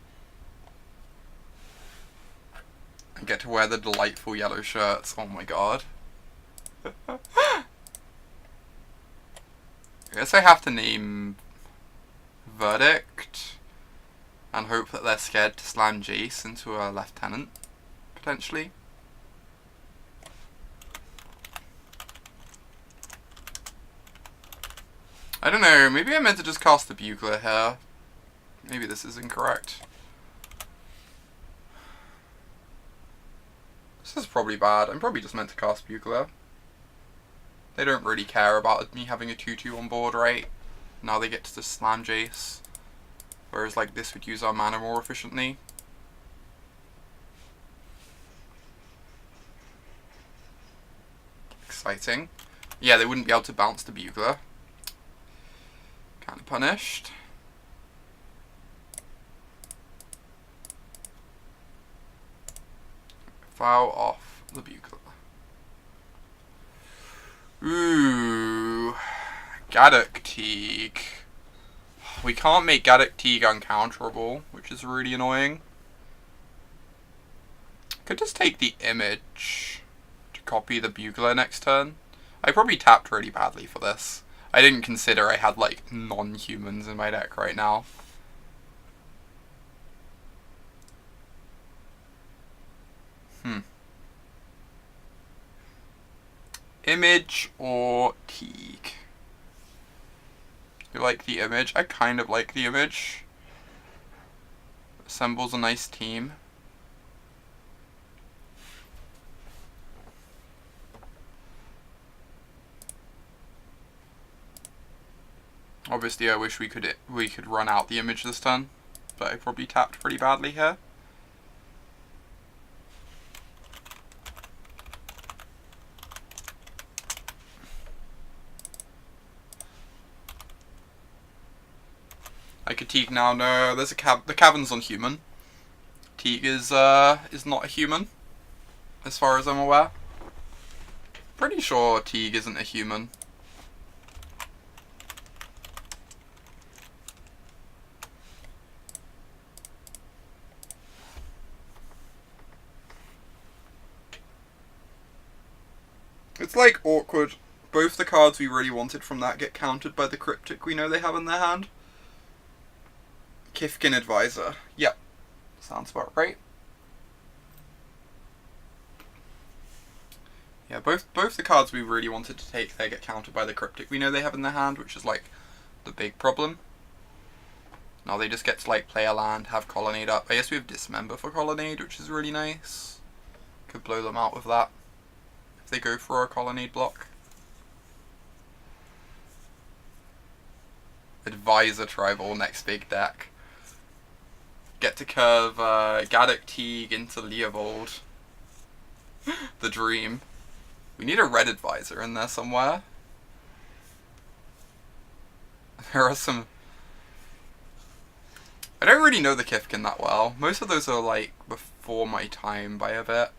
I get to wear the delightful yellow shirts. Oh my god. I guess I have to name Verdict and hope that they're scared to slam Jace into a lieutenant, potentially. I don't know, maybe I meant to just cast the Bugler here. Maybe this is incorrect. This is probably bad. I'm probably just meant to cast Bugler. They don't really care about me having a 2-2 on board, right? Now they get to just slam Jace. Whereas like this would use our mana more efficiently. Exciting. Yeah, they wouldn't be able to bounce the Bugler. Kind of punished. Foul off the Bugler. Ooh. Gaddock Teeg. We can't make Gaddock Teeg uncounterable, which is really annoying. Could just take the image to copy the Bugler next turn. I probably tapped really badly for this. I didn't consider I had like non-humans in my deck right now. Image or Teeg? You like the image? I kind of like the image. Assembles a nice team. Obviously I wish we could run out the image this turn, but I probably tapped pretty badly here. I could Teeg now. No, there's the Cavern's on human. Teeg is not a human, as far as I'm aware. Pretty sure Teeg isn't a human. It's like awkward. Both the cards we really wanted from that get countered by the Cryptic we know they have in their hand. Kifkin Advisor. Yep. Sounds about right. Yeah, both the cards we really wanted to take there get countered by the Cryptic we know they have in their hand, which is like the big problem. Now they just get to like play a land, have Colonnade up. I guess we have Dismember for Colonnade, which is really nice. Could blow them out with that if they go for a Colonnade block. Advisor Tribal, next big deck. Get to curve Gaddock Teeg into Leovold. The dream. We need a red Advisor in there somewhere. There are some... I don't really know the Kifkin that well. Most of those are like before my time by a bit.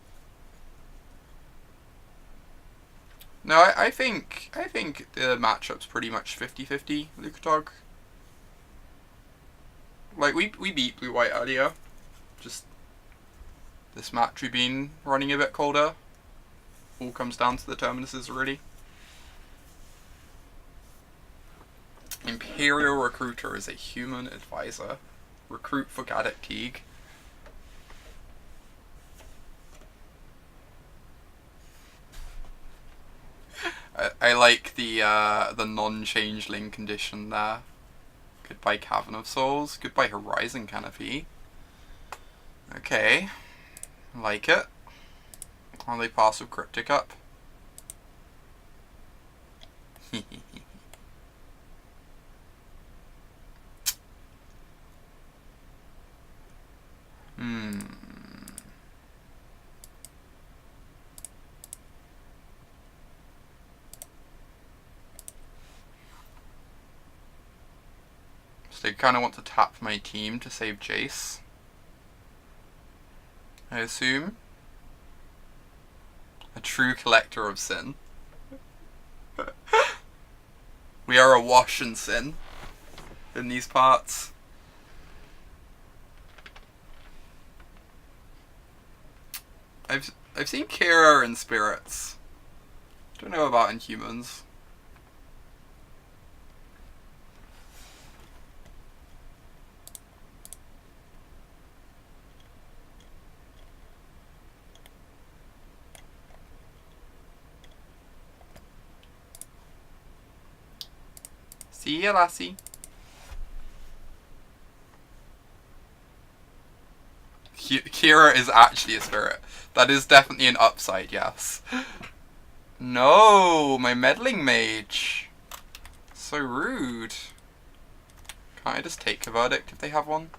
No, I think the matchup's pretty much 50-50, Lucatog. Like, we beat Blue-White earlier. Just this match we've been running a bit colder. All comes down to the terminuses, really. Imperial Recruiter is a human advisor. Recruit for Gaddock Teeg. I like the non-changeling condition there. Goodbye Cavern of Souls. Goodbye Horizon Canopy. Okay. Like it. I'll they pass with Cryptic up. So I kind of want to tap my team to save Jace, I assume. A true collector of sin. We are awash in sin in these parts. I've seen Kira in spirits. Don't know about Inhumans. See ya, lassie. Kira is actually a spirit. That is definitely an upside, yes. No, my Meddling Mage. So rude. Can't I just take a verdict if they have one?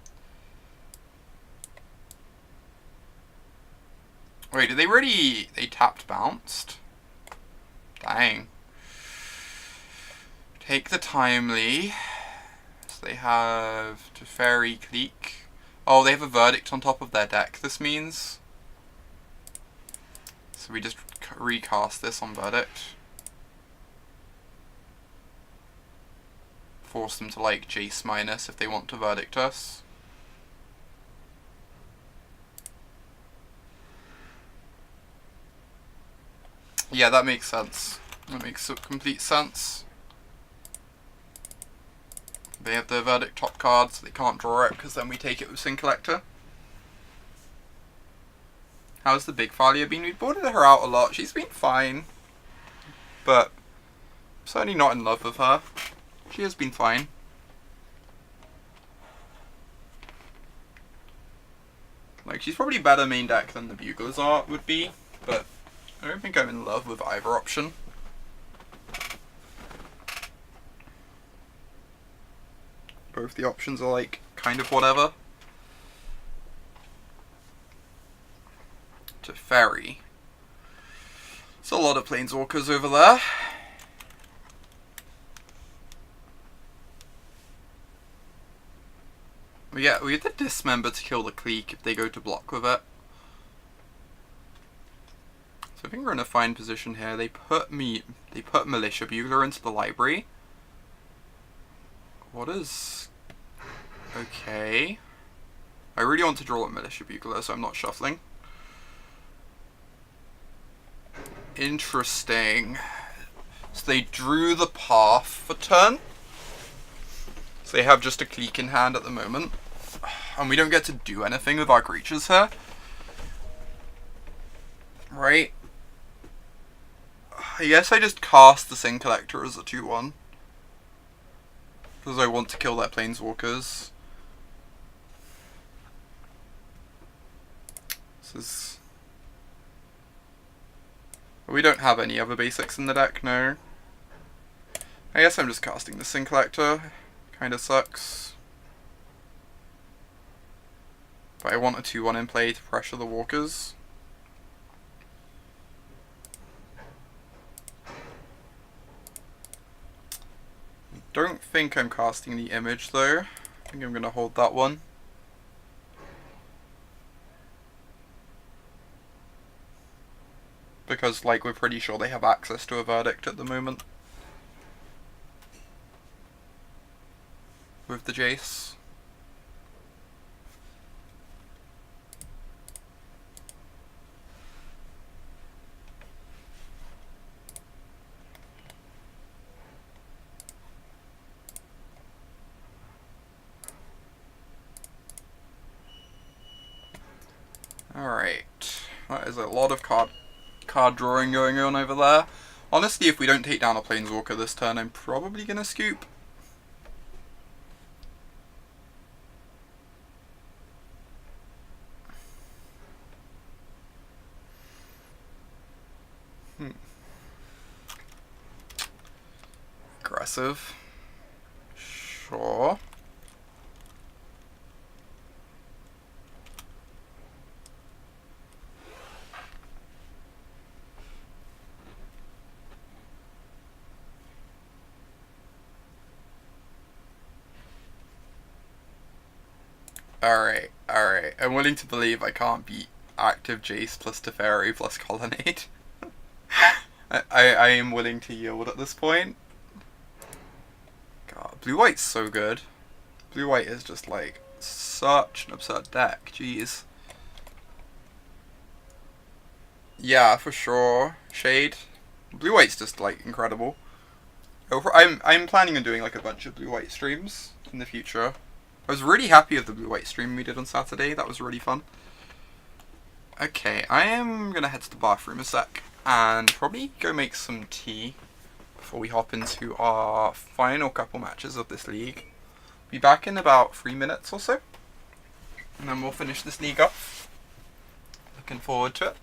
Wait, did they really... They tapped bounced? Dang. Take the Timely. So they have Teferi Clique. Oh, they have a verdict on top of their deck, this means. So we just recast this on verdict. Force them to like Jace minus if they want to verdict us. Yeah, that makes sense. That makes complete sense. They have their verdict top card, so they can't draw it, because then we take it with Sin Collector. How's the big Thalia been? We've boarded her out a lot. She's been fine. But I'm certainly not in love with her. She has been fine. Like, she's probably better main deck than the Buglers would be, but I don't think I'm in love with either option. Both the options are like kind of whatever. Teferi. There's a lot of planeswalkers over there. We have the Dismember to kill the Clique if they go to block with it. So I think we're in a fine position here. They put Militia Bugler into the library. What is... Okay. I really want to draw a Militia Bugler, so I'm not shuffling. Interesting. So they drew the path for turn. So they have just a Clique in hand at the moment. And we don't get to do anything with our creatures here. Right? I guess I just cast the Sin Collector as a 2-1. Because I want to kill their planeswalkers. This is... We don't have any other basics in the deck, no. I guess I'm just casting the Sin Collector. Kinda sucks. But I want a 2-1 in play to pressure the walkers. Don't think I'm casting the Image though. I think I'm gonna hold that one. Because, like, we're pretty sure they have access to a verdict at the moment. With the Jace. Alright. That is a lot of card drawing going on over there. Honestly, if we don't take down a Planeswalker this turn, I'm probably gonna scoop. Aggressive. Sure. Alright, alright. I'm willing to believe I can't beat active Jace plus Teferi plus Colonnade. I am willing to yield at this point. God, blue-white's so good. Blue-white is just like such an absurd deck. Jeez. Yeah, for sure. Shade. Blue-white's just like incredible. I'm planning on doing like a bunch of blue-white streams in the future. I was really happy with the blue-white stream we did on Saturday. That was really fun. Okay, I am gonna head to the bathroom a sec and probably go make some tea before we hop into our final couple matches of this league. Be back in about 3 minutes or so, and then we'll finish this league off. Looking forward to it.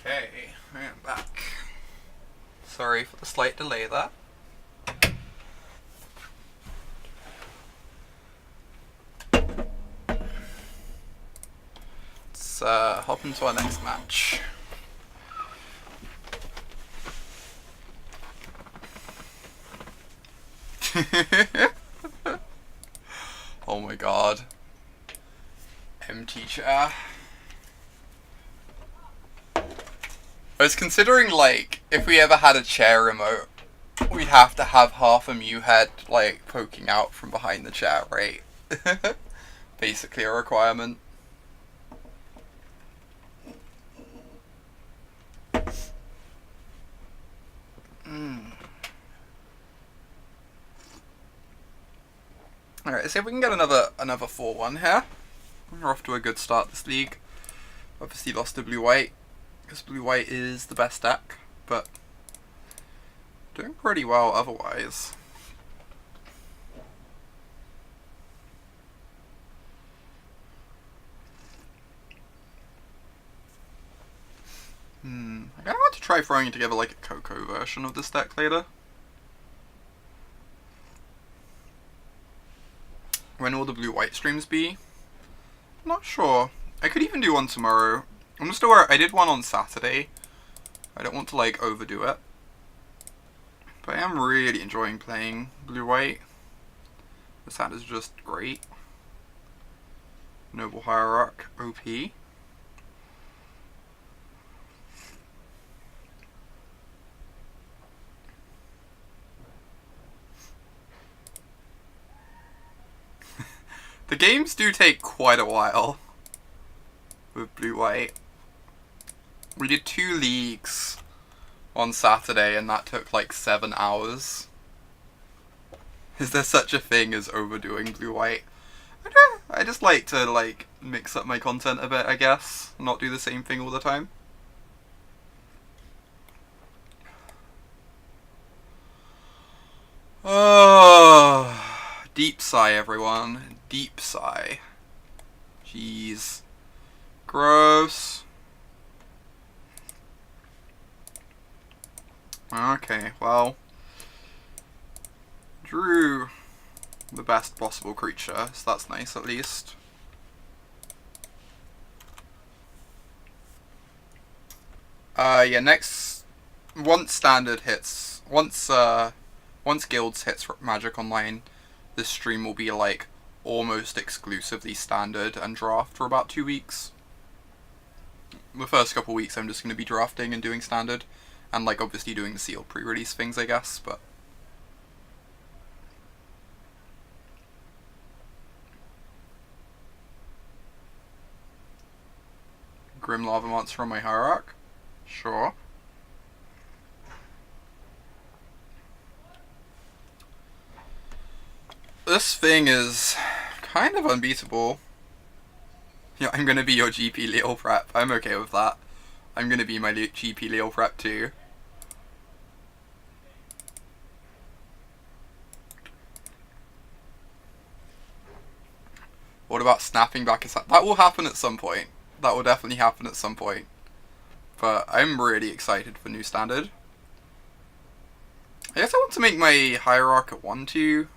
Okay, I am back. Sorry for the slight delay there. Let's hop into our next match. Oh my god. Empty chair. I was considering, like, if we ever had a chair remote, we'd have to have half a Mew head, like, poking out from behind the chair, right? Basically a requirement. Alright, let's see if we can get another 4-1 here. We're off to a good start this league. Obviously lost to blue-white, because blue-white is the best deck, but doing pretty well otherwise. I kind of want to try throwing together like a Coco version of this deck later. When will the blue-white streams be? I'm not sure. I could even do one tomorrow. I'm just aware I did one on Saturday. I don't want to like overdo it. But I am really enjoying playing blue-white. This hand is just great. Noble Hierarch, OP. The games do take quite a while with blue-white. We did 2 leagues on Saturday and that took like 7 hours. Is there such a thing as overdoing blue-white? I just like to like mix up my content a bit, I guess. Not do the same thing all the time. Oh, deep sigh, everyone. Deep sigh. Jeez. Gross. Okay, well. Drew the best possible creature, so that's nice at least. Yeah, next, once standard hits, once guilds hits Magic Online, this stream will be like almost exclusively standard and draft for about 2 weeks. The first couple weeks I'm just going to be drafting and doing standard, and like obviously doing the sealed pre-release things, I guess, but Grim Lava Monster on my Hierarch? Sure. This thing is kind of unbeatable. Yeah, I'm gonna be your GP Leo Prep. I'm okay with that. I'm gonna be my GP Leo Prep too. What about snapping back his hand? That will happen at some point. That will definitely happen at some point. But I'm really excited for new standard. I guess I want to make my Hierarch a 1-2.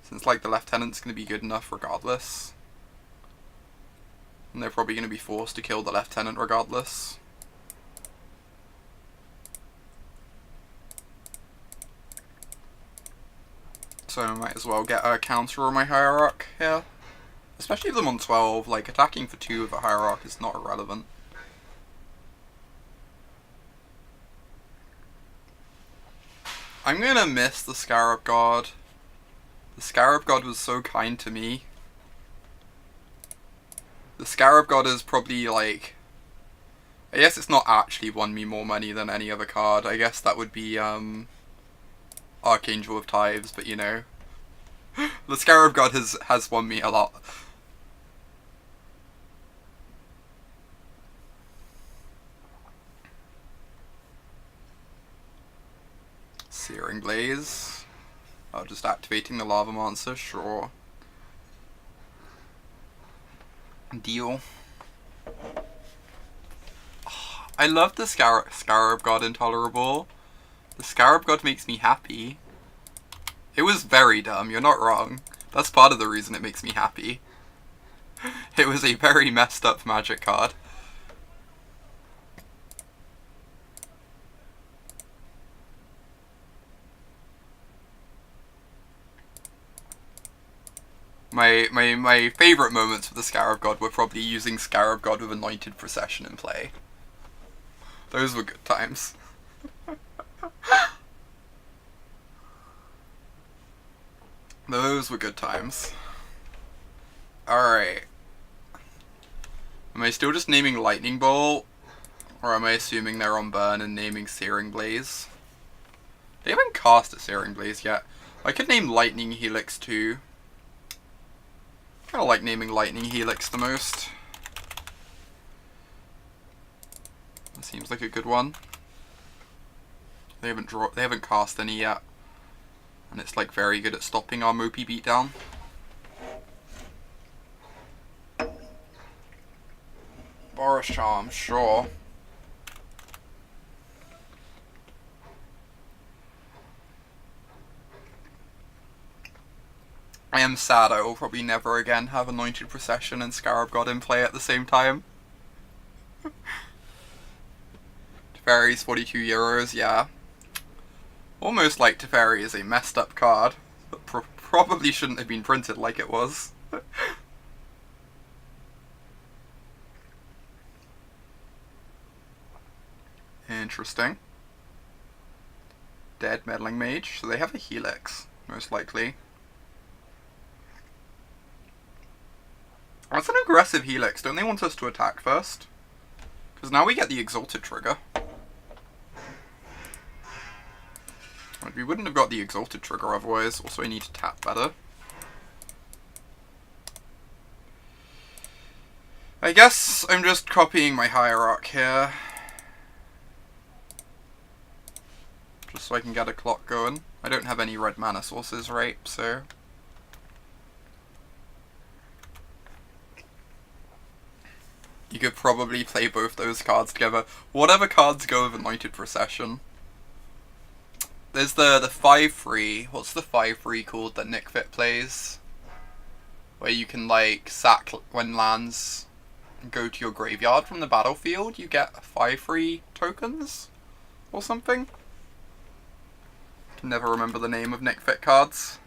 Since like the Lieutenant's going to be good enough regardless. And they're probably going to be forced to kill the Lieutenant regardless. So I might as well get a counter on my Hierarch here. Especially if I'm on 12, like attacking for 2 with a Hierarch is not irrelevant. I'm gonna miss the Scarab God. The Scarab God was so kind to me. The Scarab God is probably like... I guess it's not actually won me more money than any other card. I guess that would be Archangel of Tithes, but you know. The Scarab God has won me a lot. Searing Blaze. Oh, just activating the Lava Monster, sure. Deal. Oh, I love the Scarab God Intolerable. The Scarab God makes me happy. It was very dumb, you're not wrong. That's part of the reason it makes me happy. It was a very messed up Magic card. My favourite moments with the Scarab God were probably using Scarab God with Anointed Procession in play. Those were good times. Those were good times. Alright. Am I still just naming Lightning Bolt? Or am I assuming they're on burn and naming Searing Blaze? They haven't cast a Searing Blaze yet. I could name Lightning Helix too. I kinda like naming Lightning Helix the most. That seems like a good one. They haven't cast any yet. And it's like very good at stopping our Mopey beatdown. Boros Charm, sure. I am sad I will probably never again have Anointed Procession and Scarab God in play at the same time. Teferi's 42 euros, yeah. Almost like Teferi is a messed up card, but probably shouldn't have been printed like it was. Interesting. Dead Meddling Mage, so they have a Helix, most likely. That's an aggressive Helix. Don't they want us to attack first? Because now we get the Exalted trigger. We wouldn't have got the Exalted trigger otherwise. Also, I need to tap better. I guess I'm just copying my Hierarch here. Just so I can get a clock going. I don't have any red mana sources, right? So... you could probably play both those cards together. Whatever cards go with Anointed Procession. There's the 5/3. What's the 5/3 called that Nick Fit plays? Where you can like sack when lands and go to your graveyard from the battlefield. You get 5/3 tokens or something. Can never remember the name of Nick Fit cards.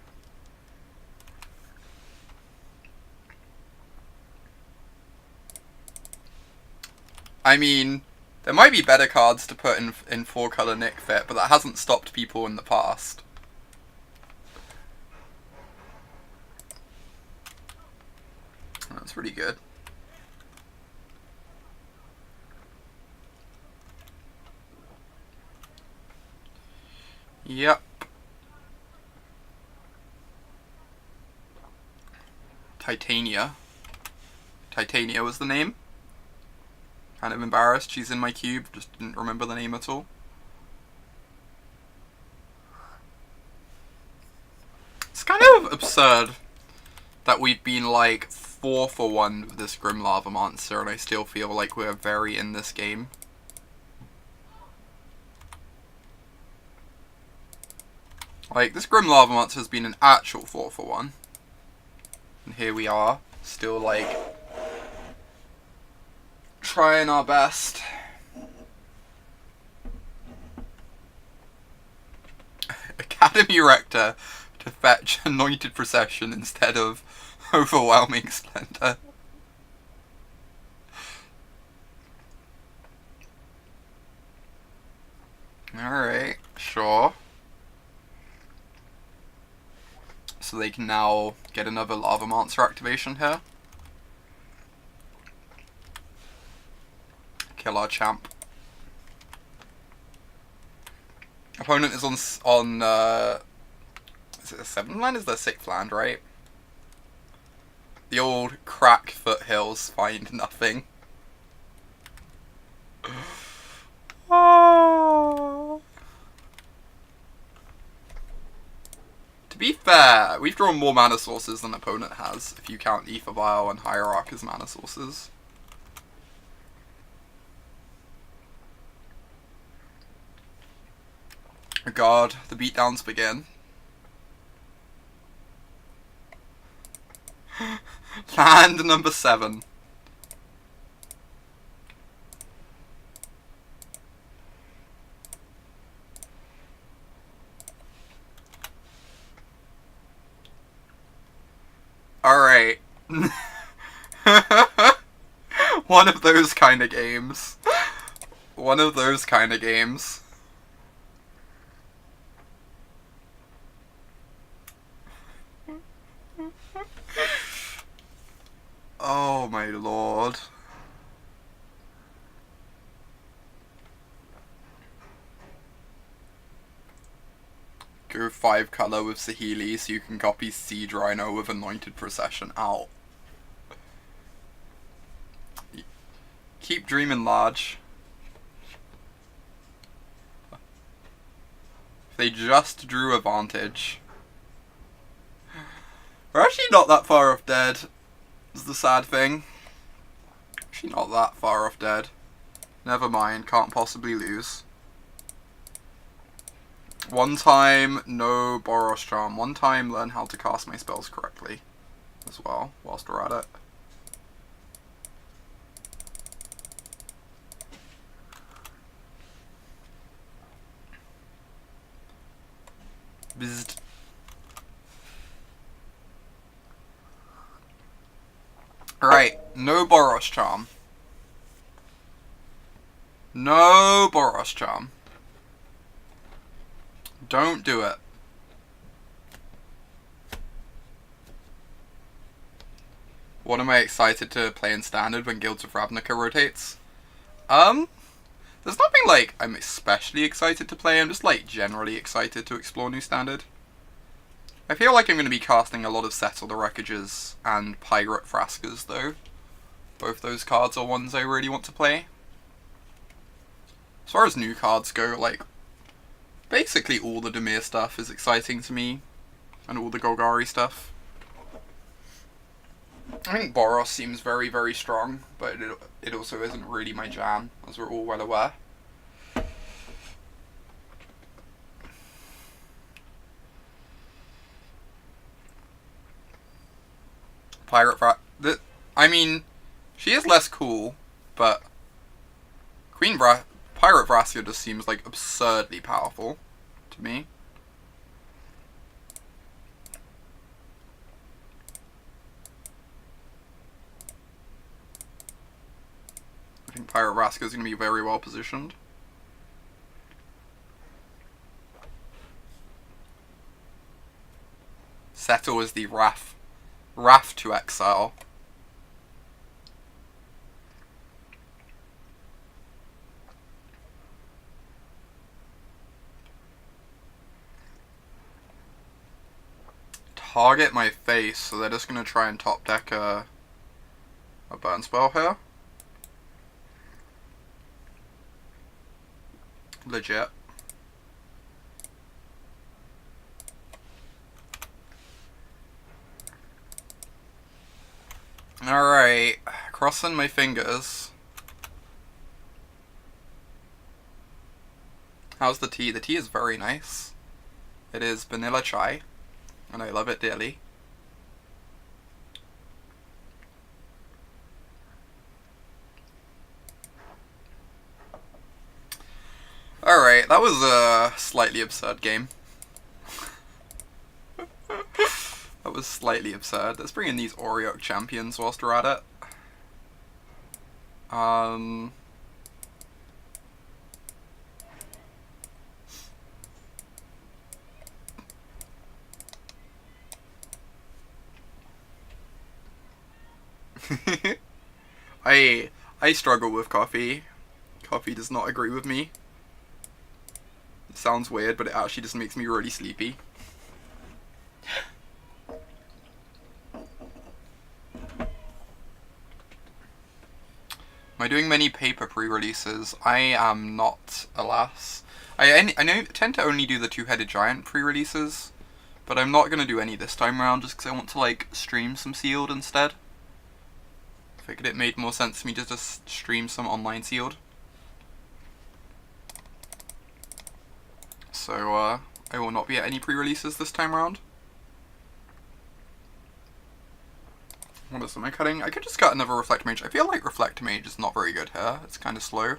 I mean, there might be better cards to put in 4-color Nick Fit, but that hasn't stopped people in the past. That's pretty good. Yep. Titania. Titania was the name. Kind of embarrassed, she's in my cube, just didn't remember the name at all. It's kind of absurd that we've been like 4 for 1 with this Grim Lava Monster and I still feel like we're very in this game. Like, this Grim Lava Monster has been an actual 4 for 1. And here we are, still like... trying our best. Academy Rector to fetch Anointed Procession instead of Overwhelming Splendor. Alright, sure. So they can now get another Lava Monster activation here. Kill our champ. Opponent is on is it a 7th land? Is there 6th land, right? The old crack foothills find nothing. Oh. To be fair, we've drawn more mana sources than opponent has, if you count Aether Vial and Hierarch as mana sources. Oh god, the beatdowns begin. Land number 7. Alright. One of those kind of games. One of those kind of games. Oh my lord. Go 5 colour with Saheeli so you can copy Siege Rhino with Anointed Procession out. Keep dreaming large. If they just drew Advantage. We're actually not that far off dead, is the sad thing. Actually not that far off dead. Never mind, can't possibly lose. One time, no Boros Charm. One time, learn how to cast my spells correctly as well, whilst we're at it. Bzzzt. Alright, no Boros Charm. No Boros Charm. Don't do it. What am I excited to play in Standard when Guilds of Ravnica rotates? There's nothing like I'm especially excited to play, I'm just like generally excited to explore new Standard. I feel like I'm going to be casting a lot of Settle the Wreckages and Pirate Frascas though. Both those cards are ones I really want to play. As far as new cards go, like, basically all the Dimir stuff is exciting to me, and all the Golgari stuff. I think Boros seems very, very strong, but it also isn't really my jam, as we're all well aware. I mean, she is less cool, but Pirate Vraska just seems like absurdly powerful to me. I think Pirate Vraska is going to be very well positioned. Settle is the Wrath to exile. Target my face, so they're just going to try and top deck a burn spell here. Legit. Alright, crossing my fingers. How's the tea? The tea is very nice. It is vanilla chai, and I love it dearly. Alright, that was a slightly absurd game. That was slightly absurd. Let's bring in these Auriok Champions whilst we're at it. I struggle with coffee. Coffee does not agree with me. It sounds weird, but it actually just makes me really sleepy. Am I doing many paper pre-releases? I am not, alas. I tend to only do the Two-Headed Giant pre-releases, but I'm not going to do any this time around just because I want to like stream some Sealed instead. I figured it made more sense to me to just stream some online Sealed. So I will not be at any pre-releases this time around. What else am I cutting? I could just cut another Reflector Mage. I feel like Reflector Mage is not very good here. It's kind of slow.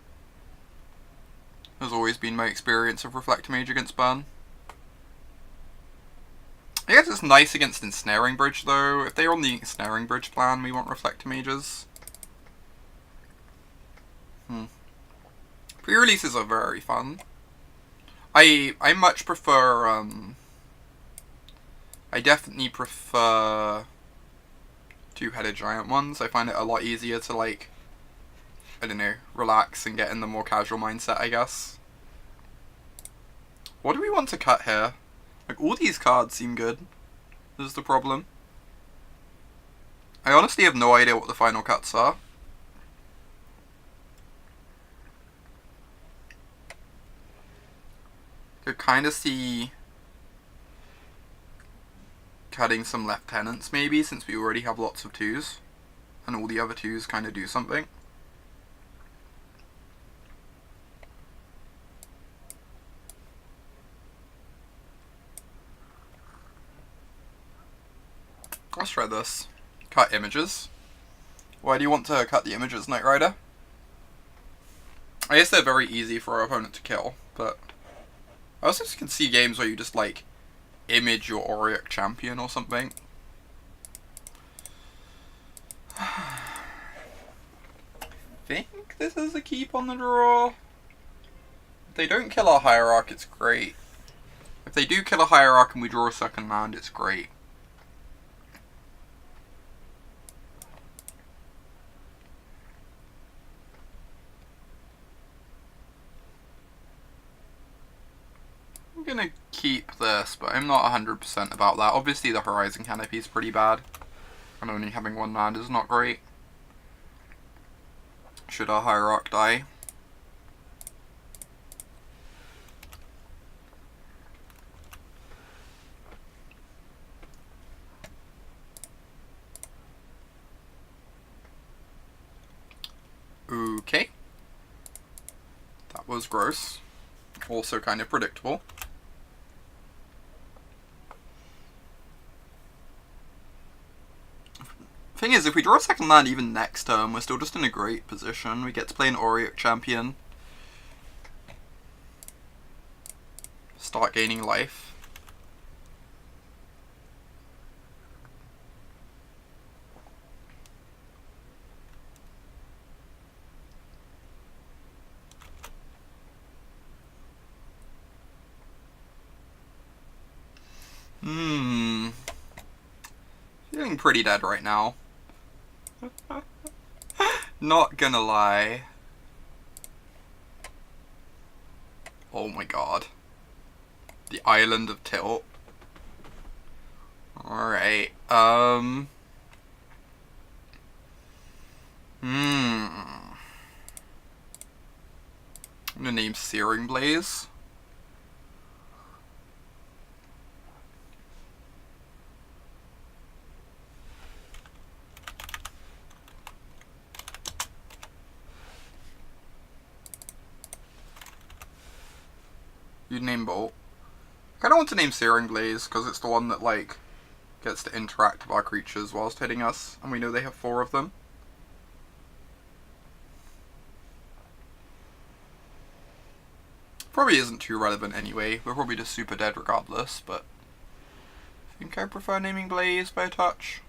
Has always been my experience of Reflector Mage against burn. I guess it's nice against Ensnaring Bridge though. If they're on the Ensnaring Bridge plan, we want Reflector Mages. Pre-releases are very fun. I much prefer, I definitely prefer two-headed giant ones. I find it a lot easier to, like, I don't know, relax and get in the more casual mindset, I guess. What do we want to cut here? Like, all these cards seem good. This is the problem. I honestly have no idea what the final cuts are. Could kind of see cutting some lieutenants maybe, since we already have lots of 2s. And all the other 2s kind of do something. Let's try this. Cut images. Why do you want to cut the images, Knight Rider? I guess they're very easy for our opponent to kill, but I also can see games where you just, like, image your Auriok Champion or something. I think this is a keep on the draw. If they don't kill our Hierarch, it's great. If they do kill a Hierarch and we draw a second land, it's great. I'm gonna keep this, but I'm not 100% about that. Obviously the Horizon Canopy is pretty bad, and only having one land is not great. Should our Hierarch die? Okay. That was gross. Also kind of predictable. Thing is, if we draw a second land even next turn, we're still just in a great position. We get to play an Auriok Champion. Start gaining life. Feeling pretty dead right now. Not gonna lie. Oh my god. The Island of Tilt. Alright, I'm gonna name Searing Blaze. You'd name Bolt. I kinda want to name Searing Blaze, because it's the one that, like, gets to interact with our creatures whilst hitting us, and we know they have 4 of them. Probably isn't too relevant anyway, we're probably just super dead regardless, but I think I prefer naming Blaze by a touch.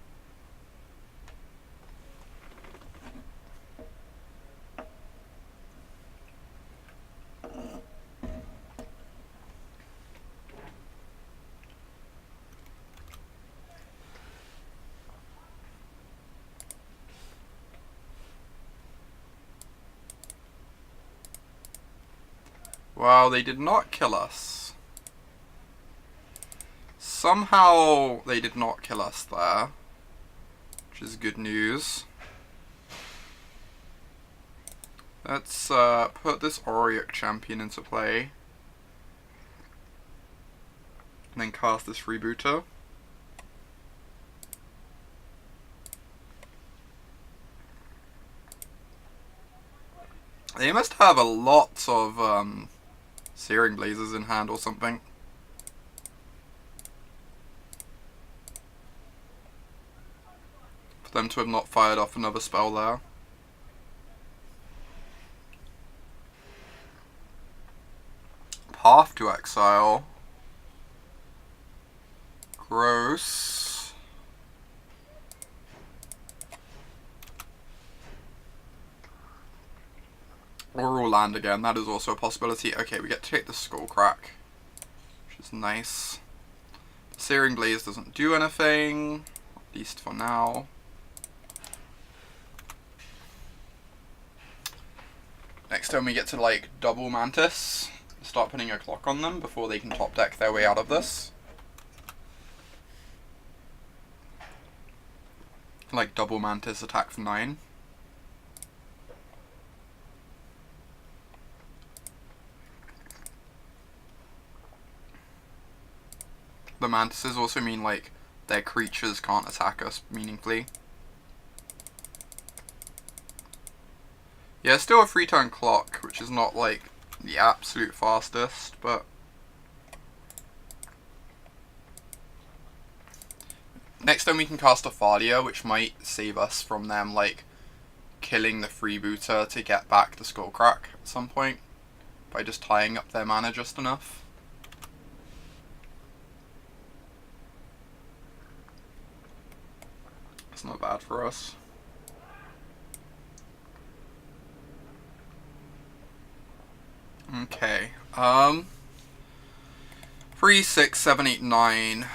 Wow, they did not kill us. Somehow they did not kill us there, which is good news. Let's put this Auriok Champion into play, and then cast this Freebooter. They must have a lot of Searing Blazes in hand or something. For them to have not fired off another spell there. Path to Exile. Gross. Oral land again. That is also a possibility. Okay, we get to take the Skullcrack, which is nice. The Searing Blaze doesn't do anything, at least for now. Next turn we get to like double Mantis. Start putting a clock on them before they can top deck their way out of this. Like double Mantis attack for 9. The Mantises also mean like their creatures can't attack us meaningfully. Yeah, still a 3-turn clock, which is not like the absolute fastest, but next time we can cast a Thalia, which might save us from them like killing the Freebooter to get back the Skullcrack at some point by just tying up their mana just enough. It's not bad for us. Okay, 3, 6, 7, 8, 9.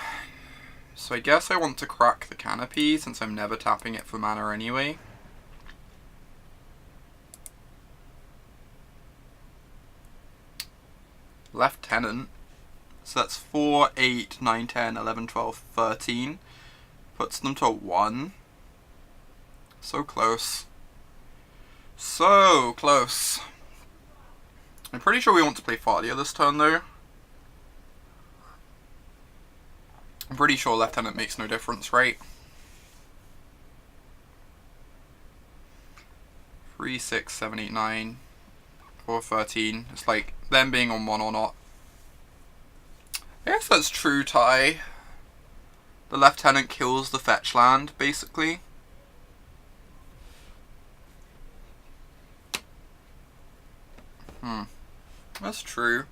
So I guess I want to crack the Canopy since I'm never tapping it for mana anyway. Lieutenant. So that's 4, 8, 9, 10, 11, 12, 13. Puts them to 1. So close. So close. I'm pretty sure we want to play Thalia this turn though. I'm pretty sure Lieutenant makes no difference, right? 3, 6, 7, 8, 9, or 13. It's like them being on 1 or not. I guess that's true, Ty. The Lieutenant kills the fetch land, basically. That's true.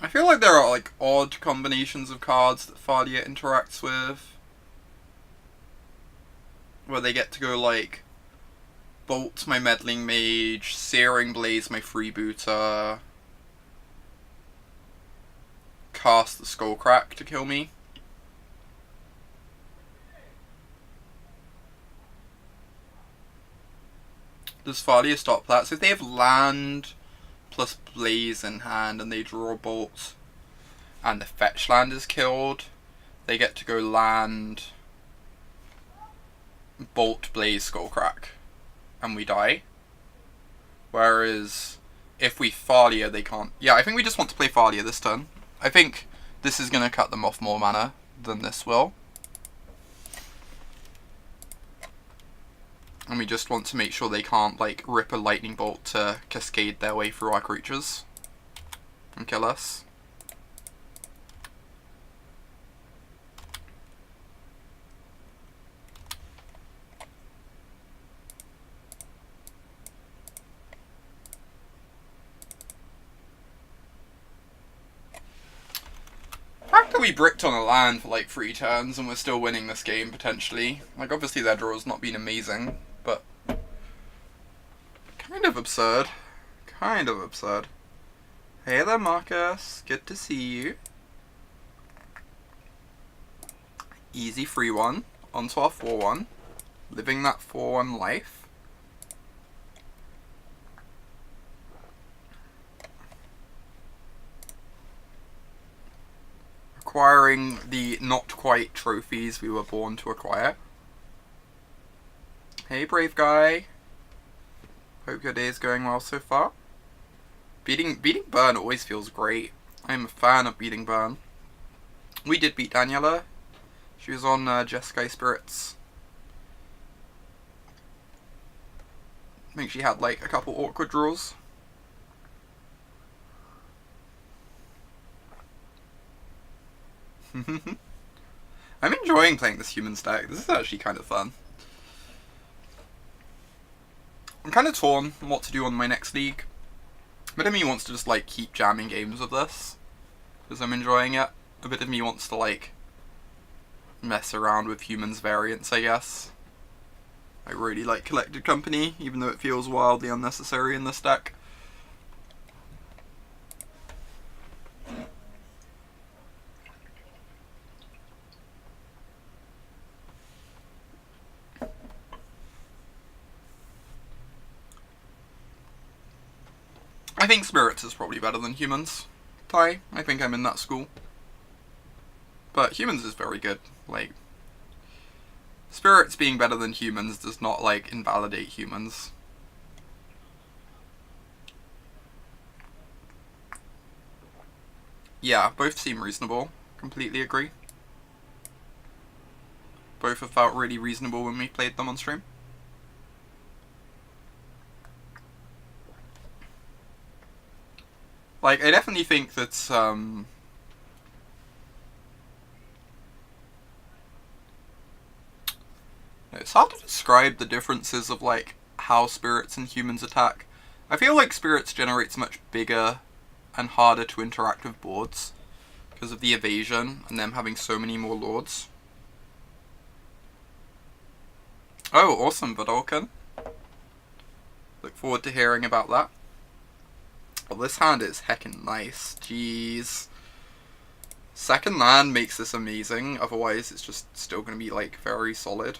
I feel like there are like odd combinations of cards that Thalia interacts with, where they get to go like Bolt my Meddling Mage, Searing Blaze my Freebooter, cast the Skullcrack to kill me. Does Thalia stop that? So if they have land plus Blaze in hand and they draw a Bolt and the fetch land is killed, they get to go land, Bolt, Blaze, Skullcrack, and we die. Whereas if we Thalia, they can't. Yeah, I think we just want to play Thalia this turn. I think this is going to cut them off more mana than this will. And we just want to make sure they can't like rip a lightning bolt to cascade their way through our creatures and kill us. The fact that we bricked on a land for like 3 turns and we're still winning this game potentially. Like obviously their draw's not been amazing, but kind of absurd. Kind of absurd. Hey there, Marcus. Good to see you. Easy 3-1 onto our 4-1. Living that 4-1 life. Acquiring the not quite trophies we were born to acquire. Hey, brave guy. Hope your day is going well so far. Beating Burn always feels great. I'm a fan of beating Burn. We did beat Daniela. She was on Jeskai Spirits. I think she had like a couple awkward draws. I'm enjoying playing this human stack. This is actually kind of fun. I'm kind of torn on what to do on my next league. A bit of me wants to just like keep jamming games with this because I'm enjoying it. A bit of me wants to like mess around with humans variants, I guess. I really like Collected Company, even though it feels wildly unnecessary in this deck. I think Spirits is probably better than Humans. Ty, I think I'm in that school. But Humans is very good. Like, Spirits being better than Humans does not, like, invalidate Humans. Yeah, both seem reasonable. Completely agree. Both have felt really reasonable when we played them on stream. Like, I definitely think that, it's hard to describe the differences of, like, how Spirits and Humans attack. I feel like Spirits generates much bigger and harder to interact with boards because of the evasion and them having so many more lords. Oh, awesome, Vidalcan. Look forward to hearing about that. Well, this hand is heckin' nice. Jeez. Second land makes this amazing, otherwise it's just still going to be, like, very solid.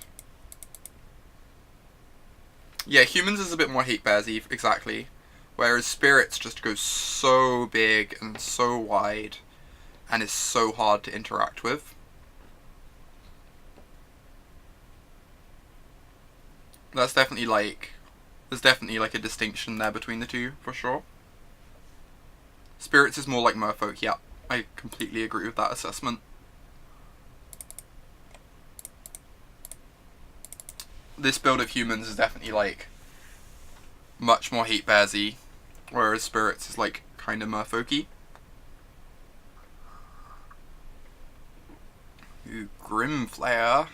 Yeah, Humans is a bit more hate-bearsy, exactly. Whereas Spirits just goes so big and so wide and is so hard to interact with. That's definitely, like, there's definitely, like, a distinction there between the two, for sure. Spirits is more like Merfolk, yeah. I completely agree with that assessment. This build of Humans is definitely, like, much more hate-bearsy, whereas Spirits is, like, kind of Merfolky. Ooh, Grimflayer.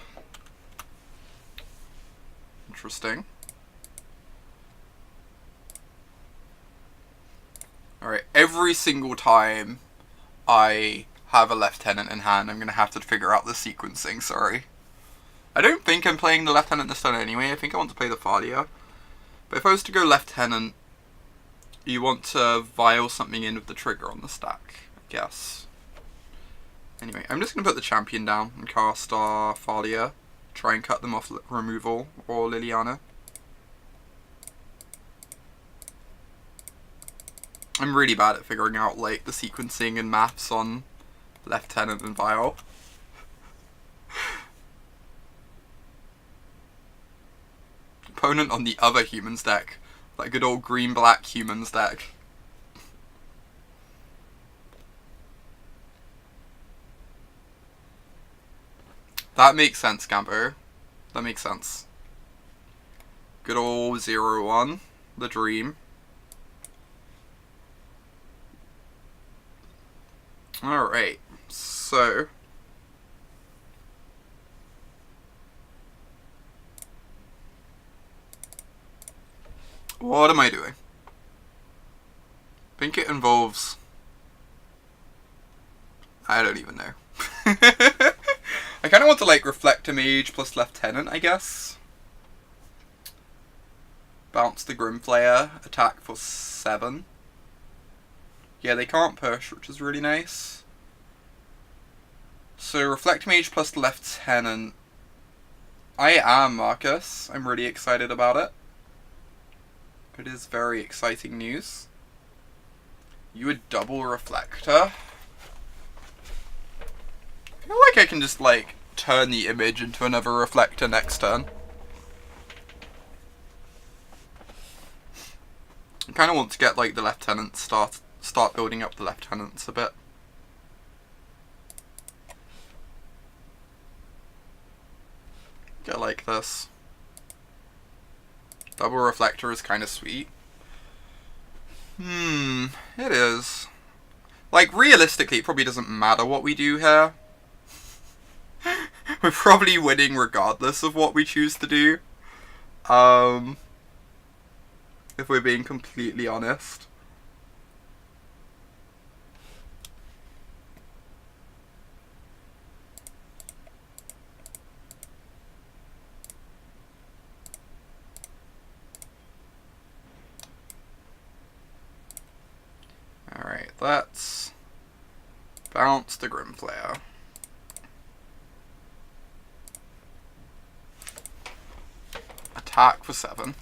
Interesting. Alright, every single time I have a Lieutenant in hand, I'm going to have to figure out the sequencing, sorry. I don't think I'm playing the Lieutenant this turn anyway, I think I want to play the Thalia. But if I was to go Lieutenant, you want to vial something in with the trigger on the stack, I guess. Anyway, I'm just going to put the Champion down and cast our Thalia. Try and cut them off removal, or Liliana. I'm really bad at figuring out, like, the sequencing and maths on Lieutenant and Vial. Opponent on the other Humans deck. That good old green-black Humans deck. That makes sense, Gambo. That makes sense. Good old 0-1. The dream. Alright, so... what am I doing? I think it involves... I don't even know. I kind of want to, like, Reflector Mage plus Lieutenant, I guess. Bounce the Grimflayer, attack for 7. Yeah, they can't push, which is really nice. So, Reflector Mage plus Lieutenant. I am Marcus. I'm really excited about it. It is very exciting news. You would double Reflector? I feel like I can just, like, turn the image into another Reflector next turn. I kind of want to get, like, the Lieutenant start building up the Lieutenants a bit. Get like this. Double Reflector is kind of sweet. It is. Like, realistically, it probably doesn't matter what we do here. We're probably winning regardless of what we choose to do. If we're being completely honest. Let's bounce the Grimflayer. Attack for 7.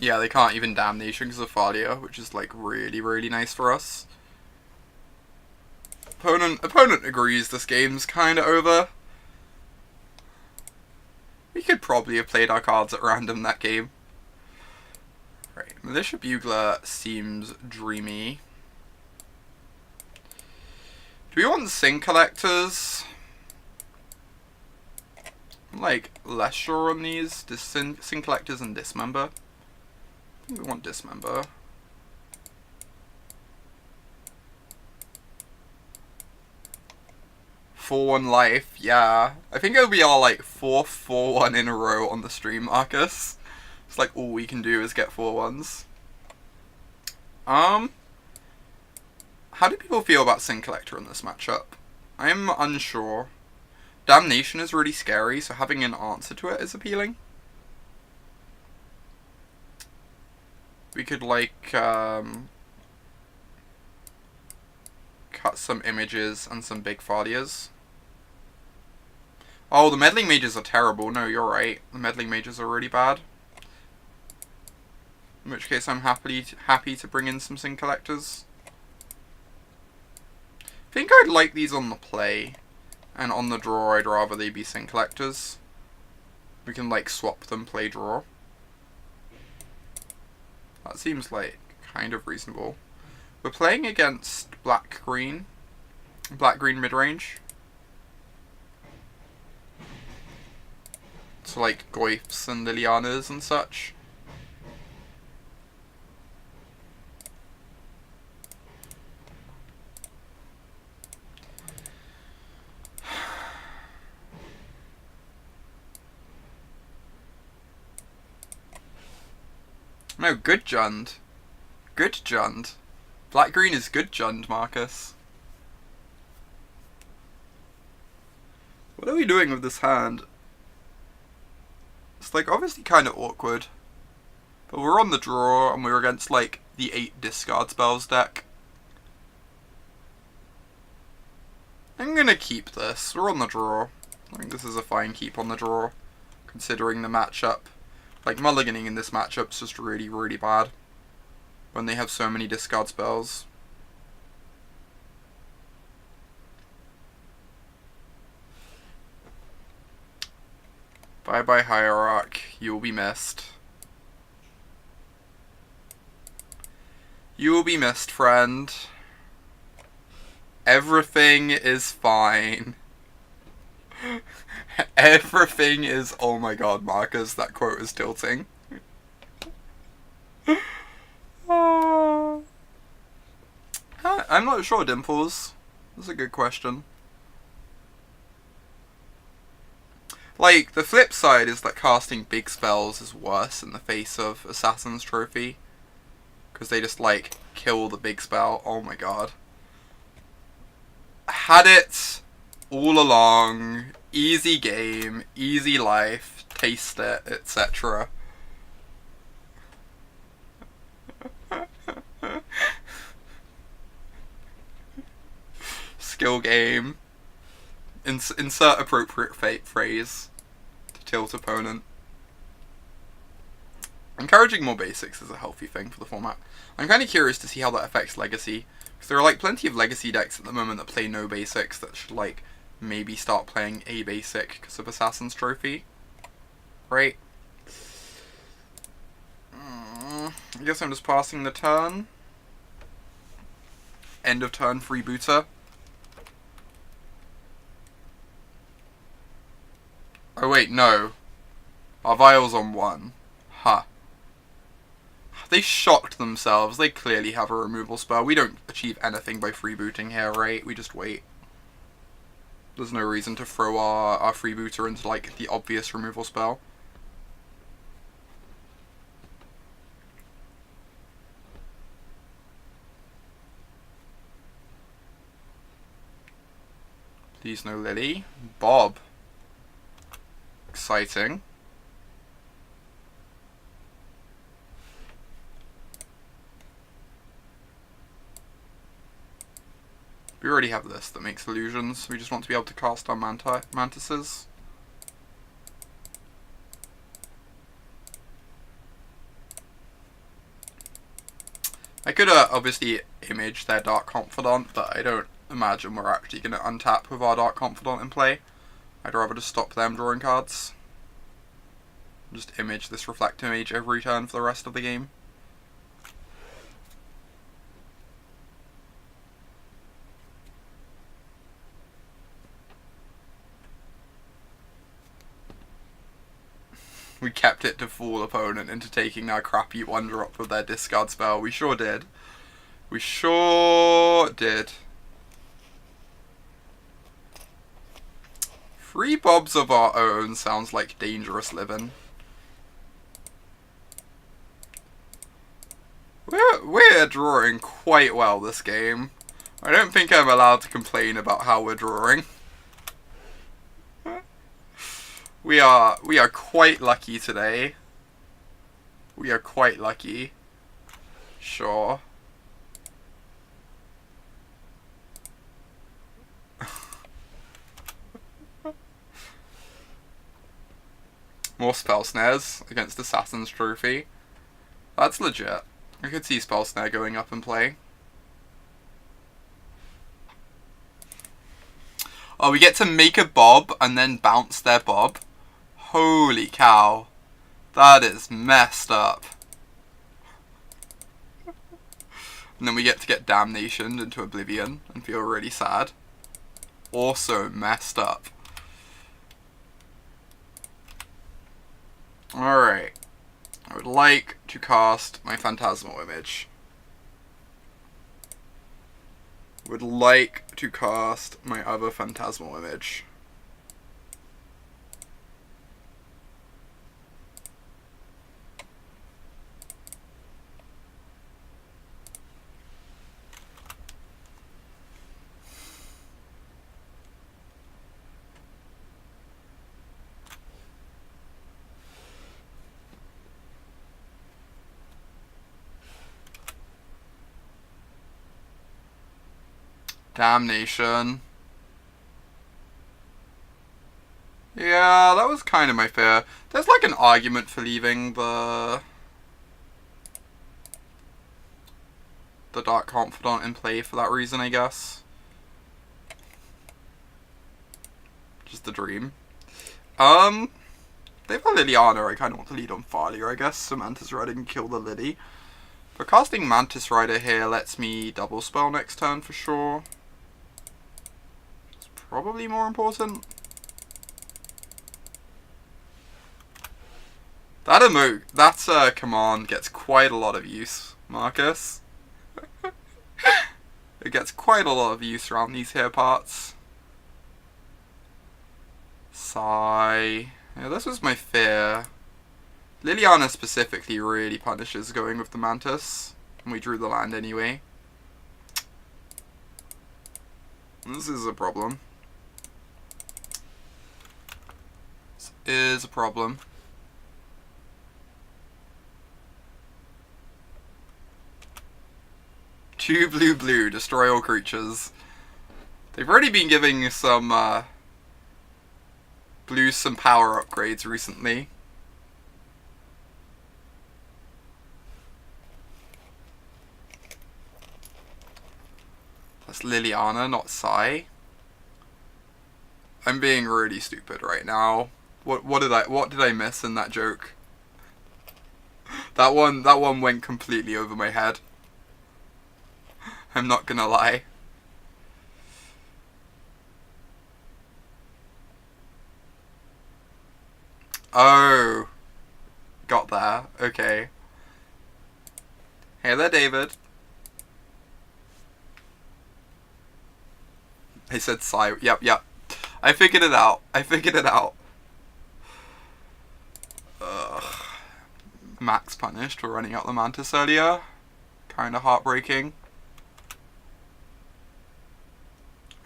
Yeah, they can't even Damnation because of Thalia, which is like really, really nice for us. Opponent agrees this game's kinda over. We could probably have played our cards at random that game. Right, Militia Bugler seems dreamy. Do we want Sin Collectors? I'm like less sure on these. Sin Collectors and Dismember. I think we want Dismember. For 1 life, yeah. I think it'll be our like 4th 4-1 in a row on the stream, Marcus. It's like all we can do is get 4-1s. How do people feel about Sin Collector in this matchup? I'm unsure. Damnation is really scary, so having an answer to it is appealing. We could like cut some images and some big Thalias. Oh, the Meddling Mages are terrible. No, you're right. The Meddling Mages are really bad. In which case I'm happy to bring in some Sin Collectors. I think I'd like these on the play. And on the draw I'd rather they be Sin Collectors. We can like swap them play draw. That seems like kind of reasonable. We're playing against black-green mid-range. So like Goyfs and Lilianas and such. No, good Jund. Good Jund. Black-green is good Jund, Marcus. What are we doing with this hand? It's like obviously kind of awkward. But we're on the draw and we're against like the 8 discard spells deck. I'm gonna keep this. We're on the draw. I think this is a fine keep on the draw, considering the matchup. Like, mulliganing in this matchup is just really, really bad when they have so many discard spells. Bye-bye, Hierarch. You will be missed. You will be missed, friend. Everything is fine. Everything is... Oh my god, Marcus, that quote is tilting. I'm not sure, Dimples. That's a good question. Like, the flip side is that casting big spells is worse in the face of Assassin's Trophy. Because they just, like, kill the big spell. Oh my god. Had it all along. Easy game, easy life, taste it, etc. Skill game. Insert appropriate phrase to tilt opponent. Encouraging more basics is a healthy thing for the format. I'm kind of curious to see how that affects Legacy. Because there are like plenty of Legacy decks at the moment that play no basics that should like maybe start playing a basic because of Assassin's Trophy. Right? I guess I'm just passing the turn. End of turn Freebooter. Oh wait, no. Our Vial's on 1. Huh. They shocked themselves. They clearly have a removal spell. We don't achieve anything by freebooting here, right? We just wait. There's no reason to throw our freebooter into, like, the obvious removal spell. Please no Lily. Bob. Exciting. We already have this that makes illusions. We just want to be able to cast our mantises. I could obviously image their Dark Confidant, but I don't imagine we're actually going to untap with our Dark Confidant in play. I'd rather just stop them drawing cards. Just image this Reflector Mage every turn for the rest of the game. We kept it to fool opponent into taking our crappy 1-drop with their discard spell. We sure did. We sure did. 3 Bobs of our own sounds like dangerous living. We're drawing quite well this game. I don't think I'm allowed to complain about how we're drawing. We are quite lucky today. We are quite lucky. Sure. More Spell Snares against Assassin's Trophy. That's legit. I could see Spell Snare going up in play. Oh, we get to make a Bob and then bounce their Bob. Holy cow. That is messed up. And then we get to get Damnationed into Oblivion and feel really sad. Also messed up. Alright. I would like to cast my Phantasmal Image. Would like to cast my other Phantasmal Image. Damnation. Yeah, that was kind of my fear. There's like an argument for leaving the Dark Confidant in play for that reason, I guess. Just a dream. They have a Liliana I kind of want to lead on Thalia, I guess, so Mantis Rider can kill the Lily. But casting Mantis Rider here lets me double spell next turn for sure. It's probably more important. That command gets quite a lot of use, Marcus. It gets quite a lot of use around these here parts. Sigh. Yeah, this was my fear. Liliana specifically really punishes going with the Mantis. And we drew the land anyway. This is a problem. This is a problem. Two blue, destroy all creatures. They've already been giving some blues some power upgrades recently. That's Liliana, not Sai. I'm being really stupid right now. What did I miss in that joke? That one went completely over my head. I'm not gonna lie. Oh. Got there. Okay. Hey there, David. I said Sai. Yep. I figured it out. Ugh. Max punished for running out the Mantis earlier. Kinda heartbreaking.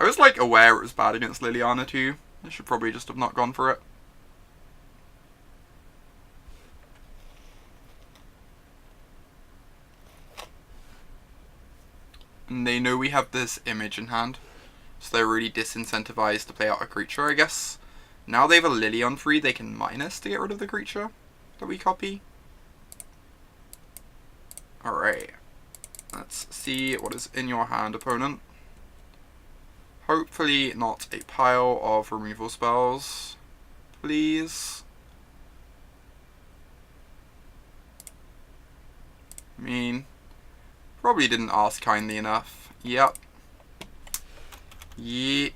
I was like aware it was bad against Liliana too. I should probably just have not gone for it. And they know we have this image in hand, so they're really disincentivized to play out a creature, I guess. Now they have a Lily on free, they can minus to get rid of the creature that we copy. Alright. Let's see what is in your hand, opponent. Hopefully not a pile of removal spells. Please. I mean, probably didn't ask kindly enough. Yep. Yeet.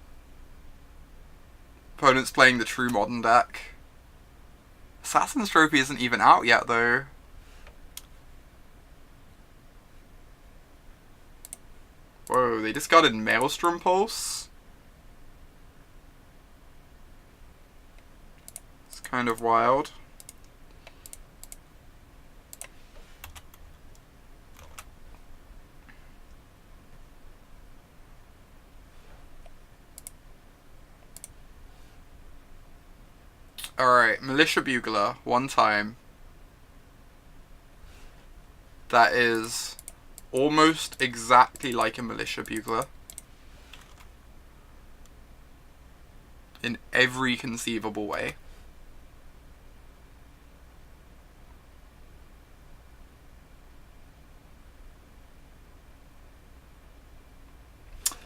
Opponent's playing the true modern deck. Assassin's Trophy isn't even out yet, though. Whoa, they discarded Maelstrom Pulse? It's kind of wild. Alright, Militia Bugler, one time. That is almost exactly like a Militia Bugler. In every conceivable way.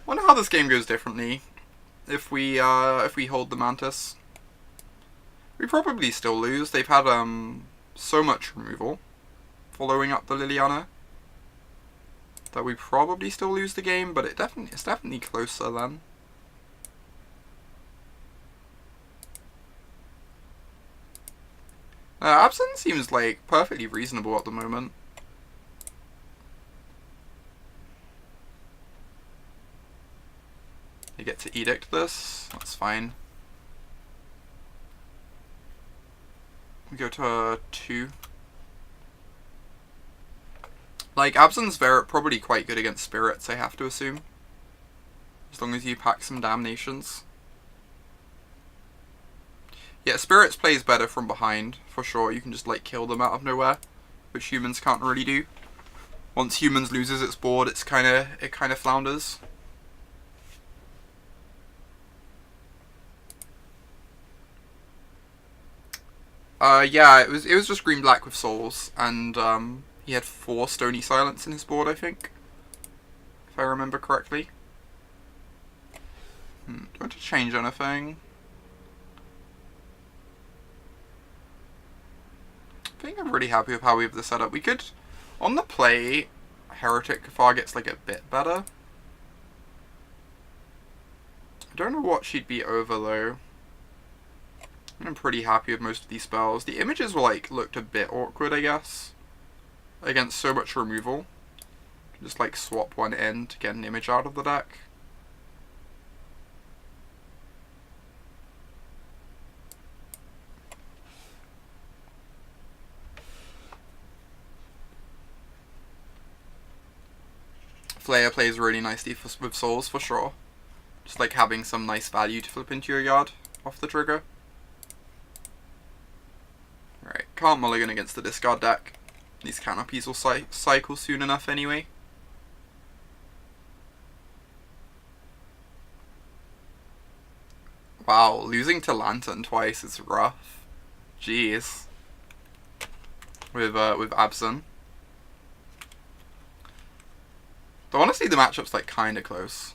Wonder how this game goes differently if we hold the Mantis. We probably still lose. They've had so much removal following up the Liliana that we probably still lose the game, but it's definitely closer then. Absent seems like perfectly reasonable at the moment. You get to edict this, that's fine. We go to 2. Like, Absint's probably quite good against spirits, I have to assume. As long as you pack some damnations. Yeah, spirits plays better from behind, for sure. You can just, like, kill them out of nowhere, which humans can't really do. Once humans loses its board, it kind of flounders. Yeah, it was just green black with souls, and he had 4 Stony Silence in his board, I think, if I remember correctly. Do you want to change anything? I think I'm really happy with how we have this set up. We could, on the play, Heretic Cathar gets like a bit better. I don't know what she'd be over though. I'm pretty happy with most of these spells. The images were like looked a bit awkward, I guess, against so much removal. Just like swap one in to get an image out of the deck. Flair plays really nicely with souls for sure. Just like having some nice value to flip into your yard off the trigger. Right, can't mulligan against the discard deck. These canopies will cycle soon enough anyway. Wow, losing to Lantern twice is rough. Jeez. With Absent. Though honestly the matchup's like kinda close.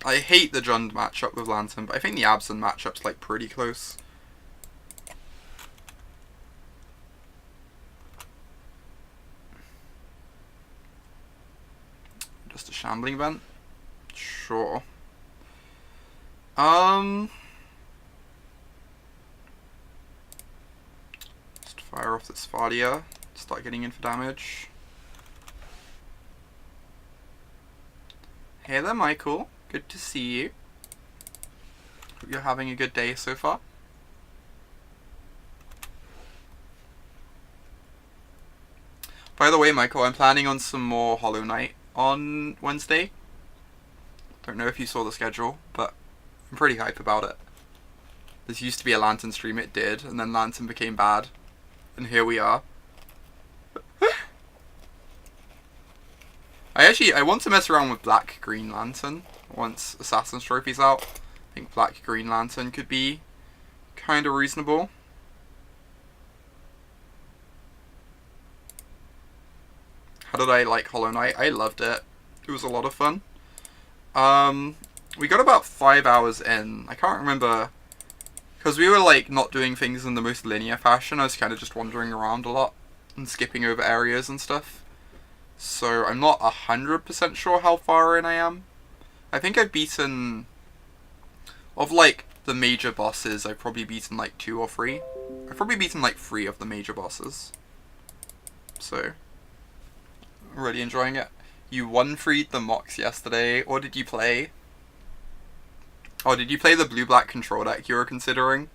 I hate the Jund matchup with Lantern, but I think the Absent matchup's like pretty close. Just a Shambling Vent? Sure. Just fire off this Thalia, start getting in for damage. Hey there, Michael. Good to see you. Hope you're having a good day so far. By the way, Michael, I'm planning on some more Hollow Knight on Wednesday. Don't know if you saw the schedule, but I'm pretty hype about it. This used to be a Lantern stream, it did, and then Lantern became bad. And here we are. I want to mess around with Black Green Lantern once Assassin's Trophy's out. I think Black Green Lantern could be kind of reasonable. How did I like Hollow Knight? I loved it. It was a lot of fun. We got about 5 hours in. I can't remember, because we were like not doing things in the most linear fashion. I was kind of just wandering around a lot and skipping over areas and stuff. So I'm not 100% sure how far in I am. I think I've beaten, of like the major bosses, I've probably beaten like 2 or 3. I've probably beaten like 3 of the major bosses. So, I'm really enjoying it. You 1-3'd the Mox yesterday. What did you play? Oh, did you play the blue-black control deck you were considering?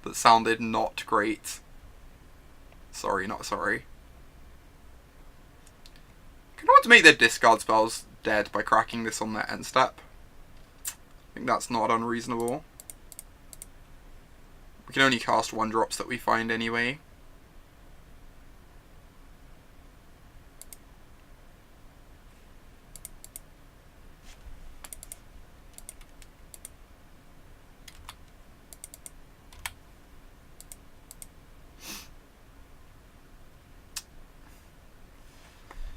That sounded not great. Sorry, not sorry. I kind of want to make their discard spells dead by cracking this on their end step. I think that's not unreasonable. We can only cast 1-drops that we find anyway.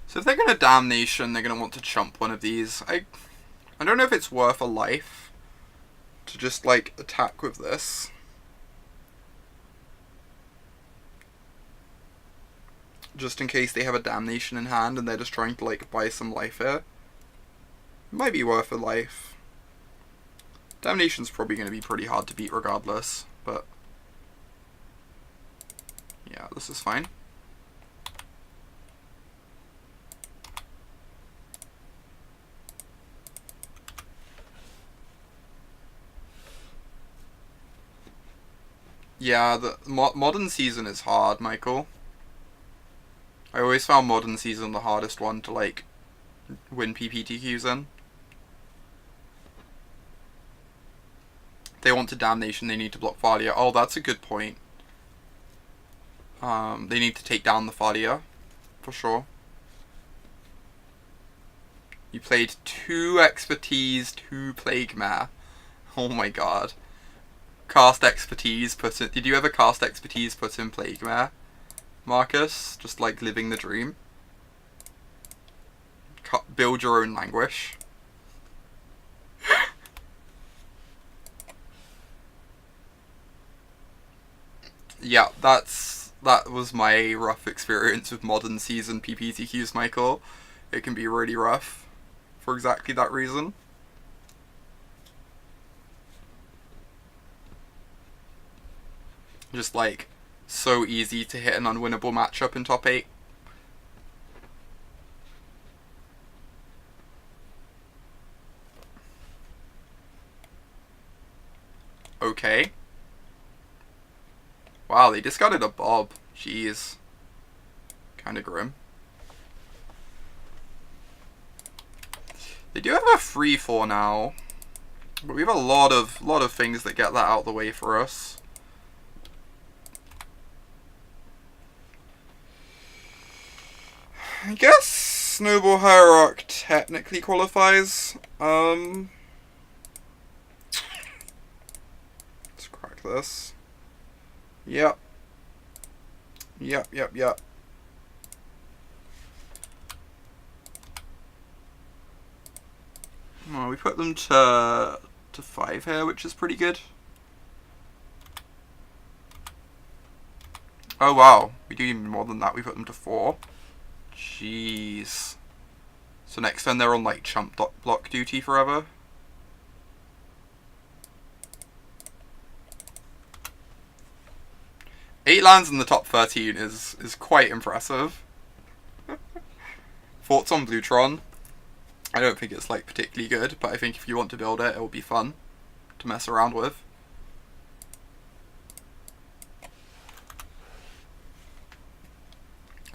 So if they're going to Damnation, they're going to want to chump one of these. I don't know if it's worth a life to just, like, attack with this. Just in case they have a Damnation in hand and they're just trying to, like, buy some life here. It might be worth a life. Damnation's probably going to be pretty hard to beat regardless, but yeah, this is fine. Yeah, the Modern Season is hard, Michael. I always found Modern Season the hardest one to, like, win PPTQs in. If they want to Damnation, they need to block Thalia. Oh, that's a good point. They need to take down the Thalia, for sure. You played 2 Expertise, 2 Plague Mare. Oh my god. Cast Expertise, put in... Did you ever cast Expertise, put in Plague Mare, Marcus? Just like living the dream. Build your own Languish. Yeah, that was my rough experience with Modern Season PPTQs, Michael. It can be really rough for exactly that reason. Just like so easy to hit an unwinnable matchup in top 8. Okay. Wow, they discarded a Bob. Jeez. Kinda grim. They do have a 3/4 now, but we have a lot of things that get that out of the way for us. I guess Noble Hierarch technically qualifies. Let's crack this. Yep. Yep. Oh, we put them to 5 here, which is pretty good. Oh wow, we do even more than that. We put them to 4. Jeez. So next turn they're on like chump block duty forever. Eight lands in the top 13 is quite impressive. Thoughts on Bluetron? I don't think it's like particularly good, but I think if you want to build it, it will be fun to mess around with.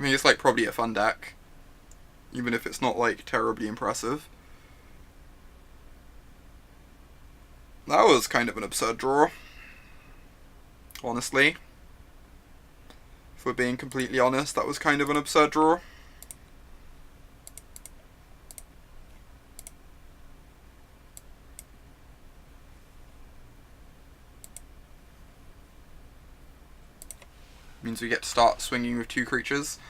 I mean, it's like probably a fun deck, even if it's not like terribly impressive. That was kind of an absurd draw, honestly. If we're being completely honest, that was kind of an absurd draw. Means we get to start swinging with 2 creatures.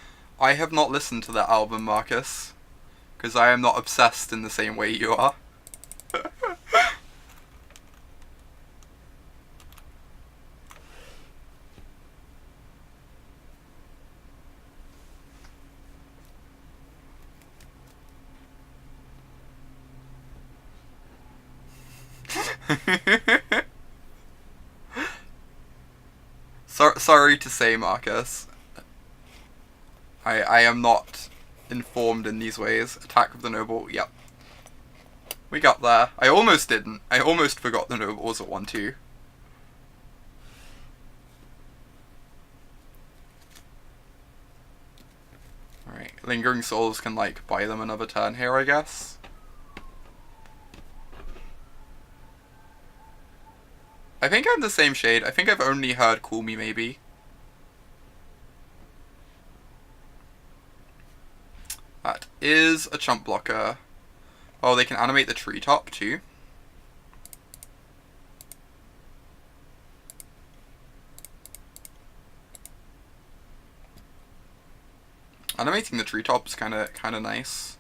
I have not listened to that album, Marcus, because I am not obsessed in the same way you are. Sorry to say, Marcus. I am not informed in these ways. Attack of the Noble, yep. We got there. I almost didn't. I almost forgot the Noble was at 1-2. Alright, Lingering Souls can, like, buy them another turn here, I guess. I think I'm the same shade. I think I've only heard Call Me Maybe. That is a chump blocker. Oh, they can animate the treetop too. Animating the treetop's kinda nice.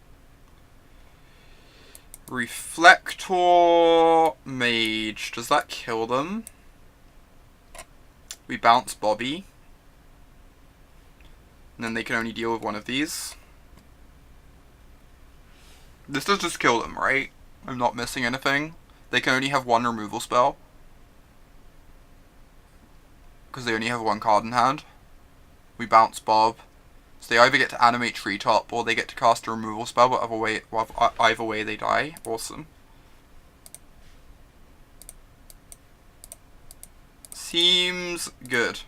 Reflector Mage. Does that kill them? We bounce Bobby. And then they can only deal with one of these. This does just kill them, right? I'm not missing anything. They can only have 1 removal spell. Because they only have 1 card in hand. We bounce Bob. So they either get to animate Treetop or they get to cast a removal spell, but either way they die. Awesome. Seems good.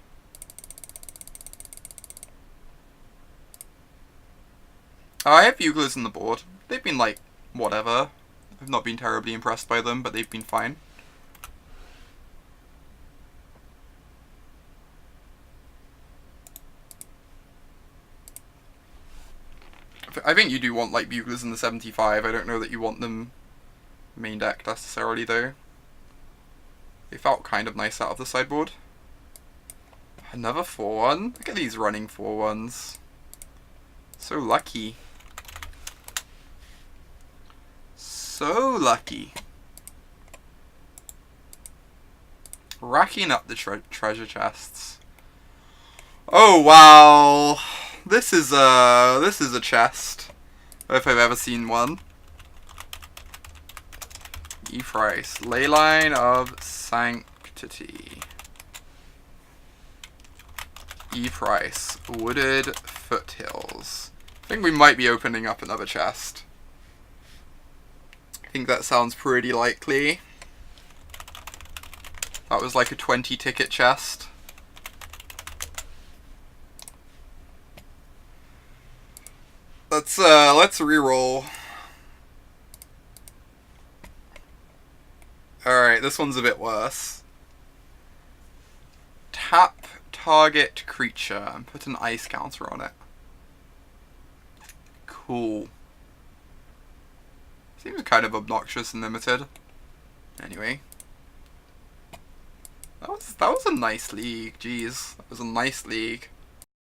I have Buglers on the board. They've been like, whatever. I've not been terribly impressed by them, but they've been fine. I think you do want like Buglers in the 75. I don't know that you want them main deck necessarily though. They felt kind of nice out of the sideboard. Another 4-1. Look at these running 4-1s. So lucky. So lucky. Racking up the treasure chests. Oh wow. This is a chest. If I've ever seen one. E-Price. Leyline of Sanctity. E-Price. Wooded Foothills. I think we might be opening up another chest. I think that sounds pretty likely. That was like a 20 ticket chest. Let's reroll. Alright, this one's a bit worse. Tap target creature and put an ice counter on it. Cool. Seems kind of obnoxious and limited. Anyway. That was a nice league, jeez. That was a nice league.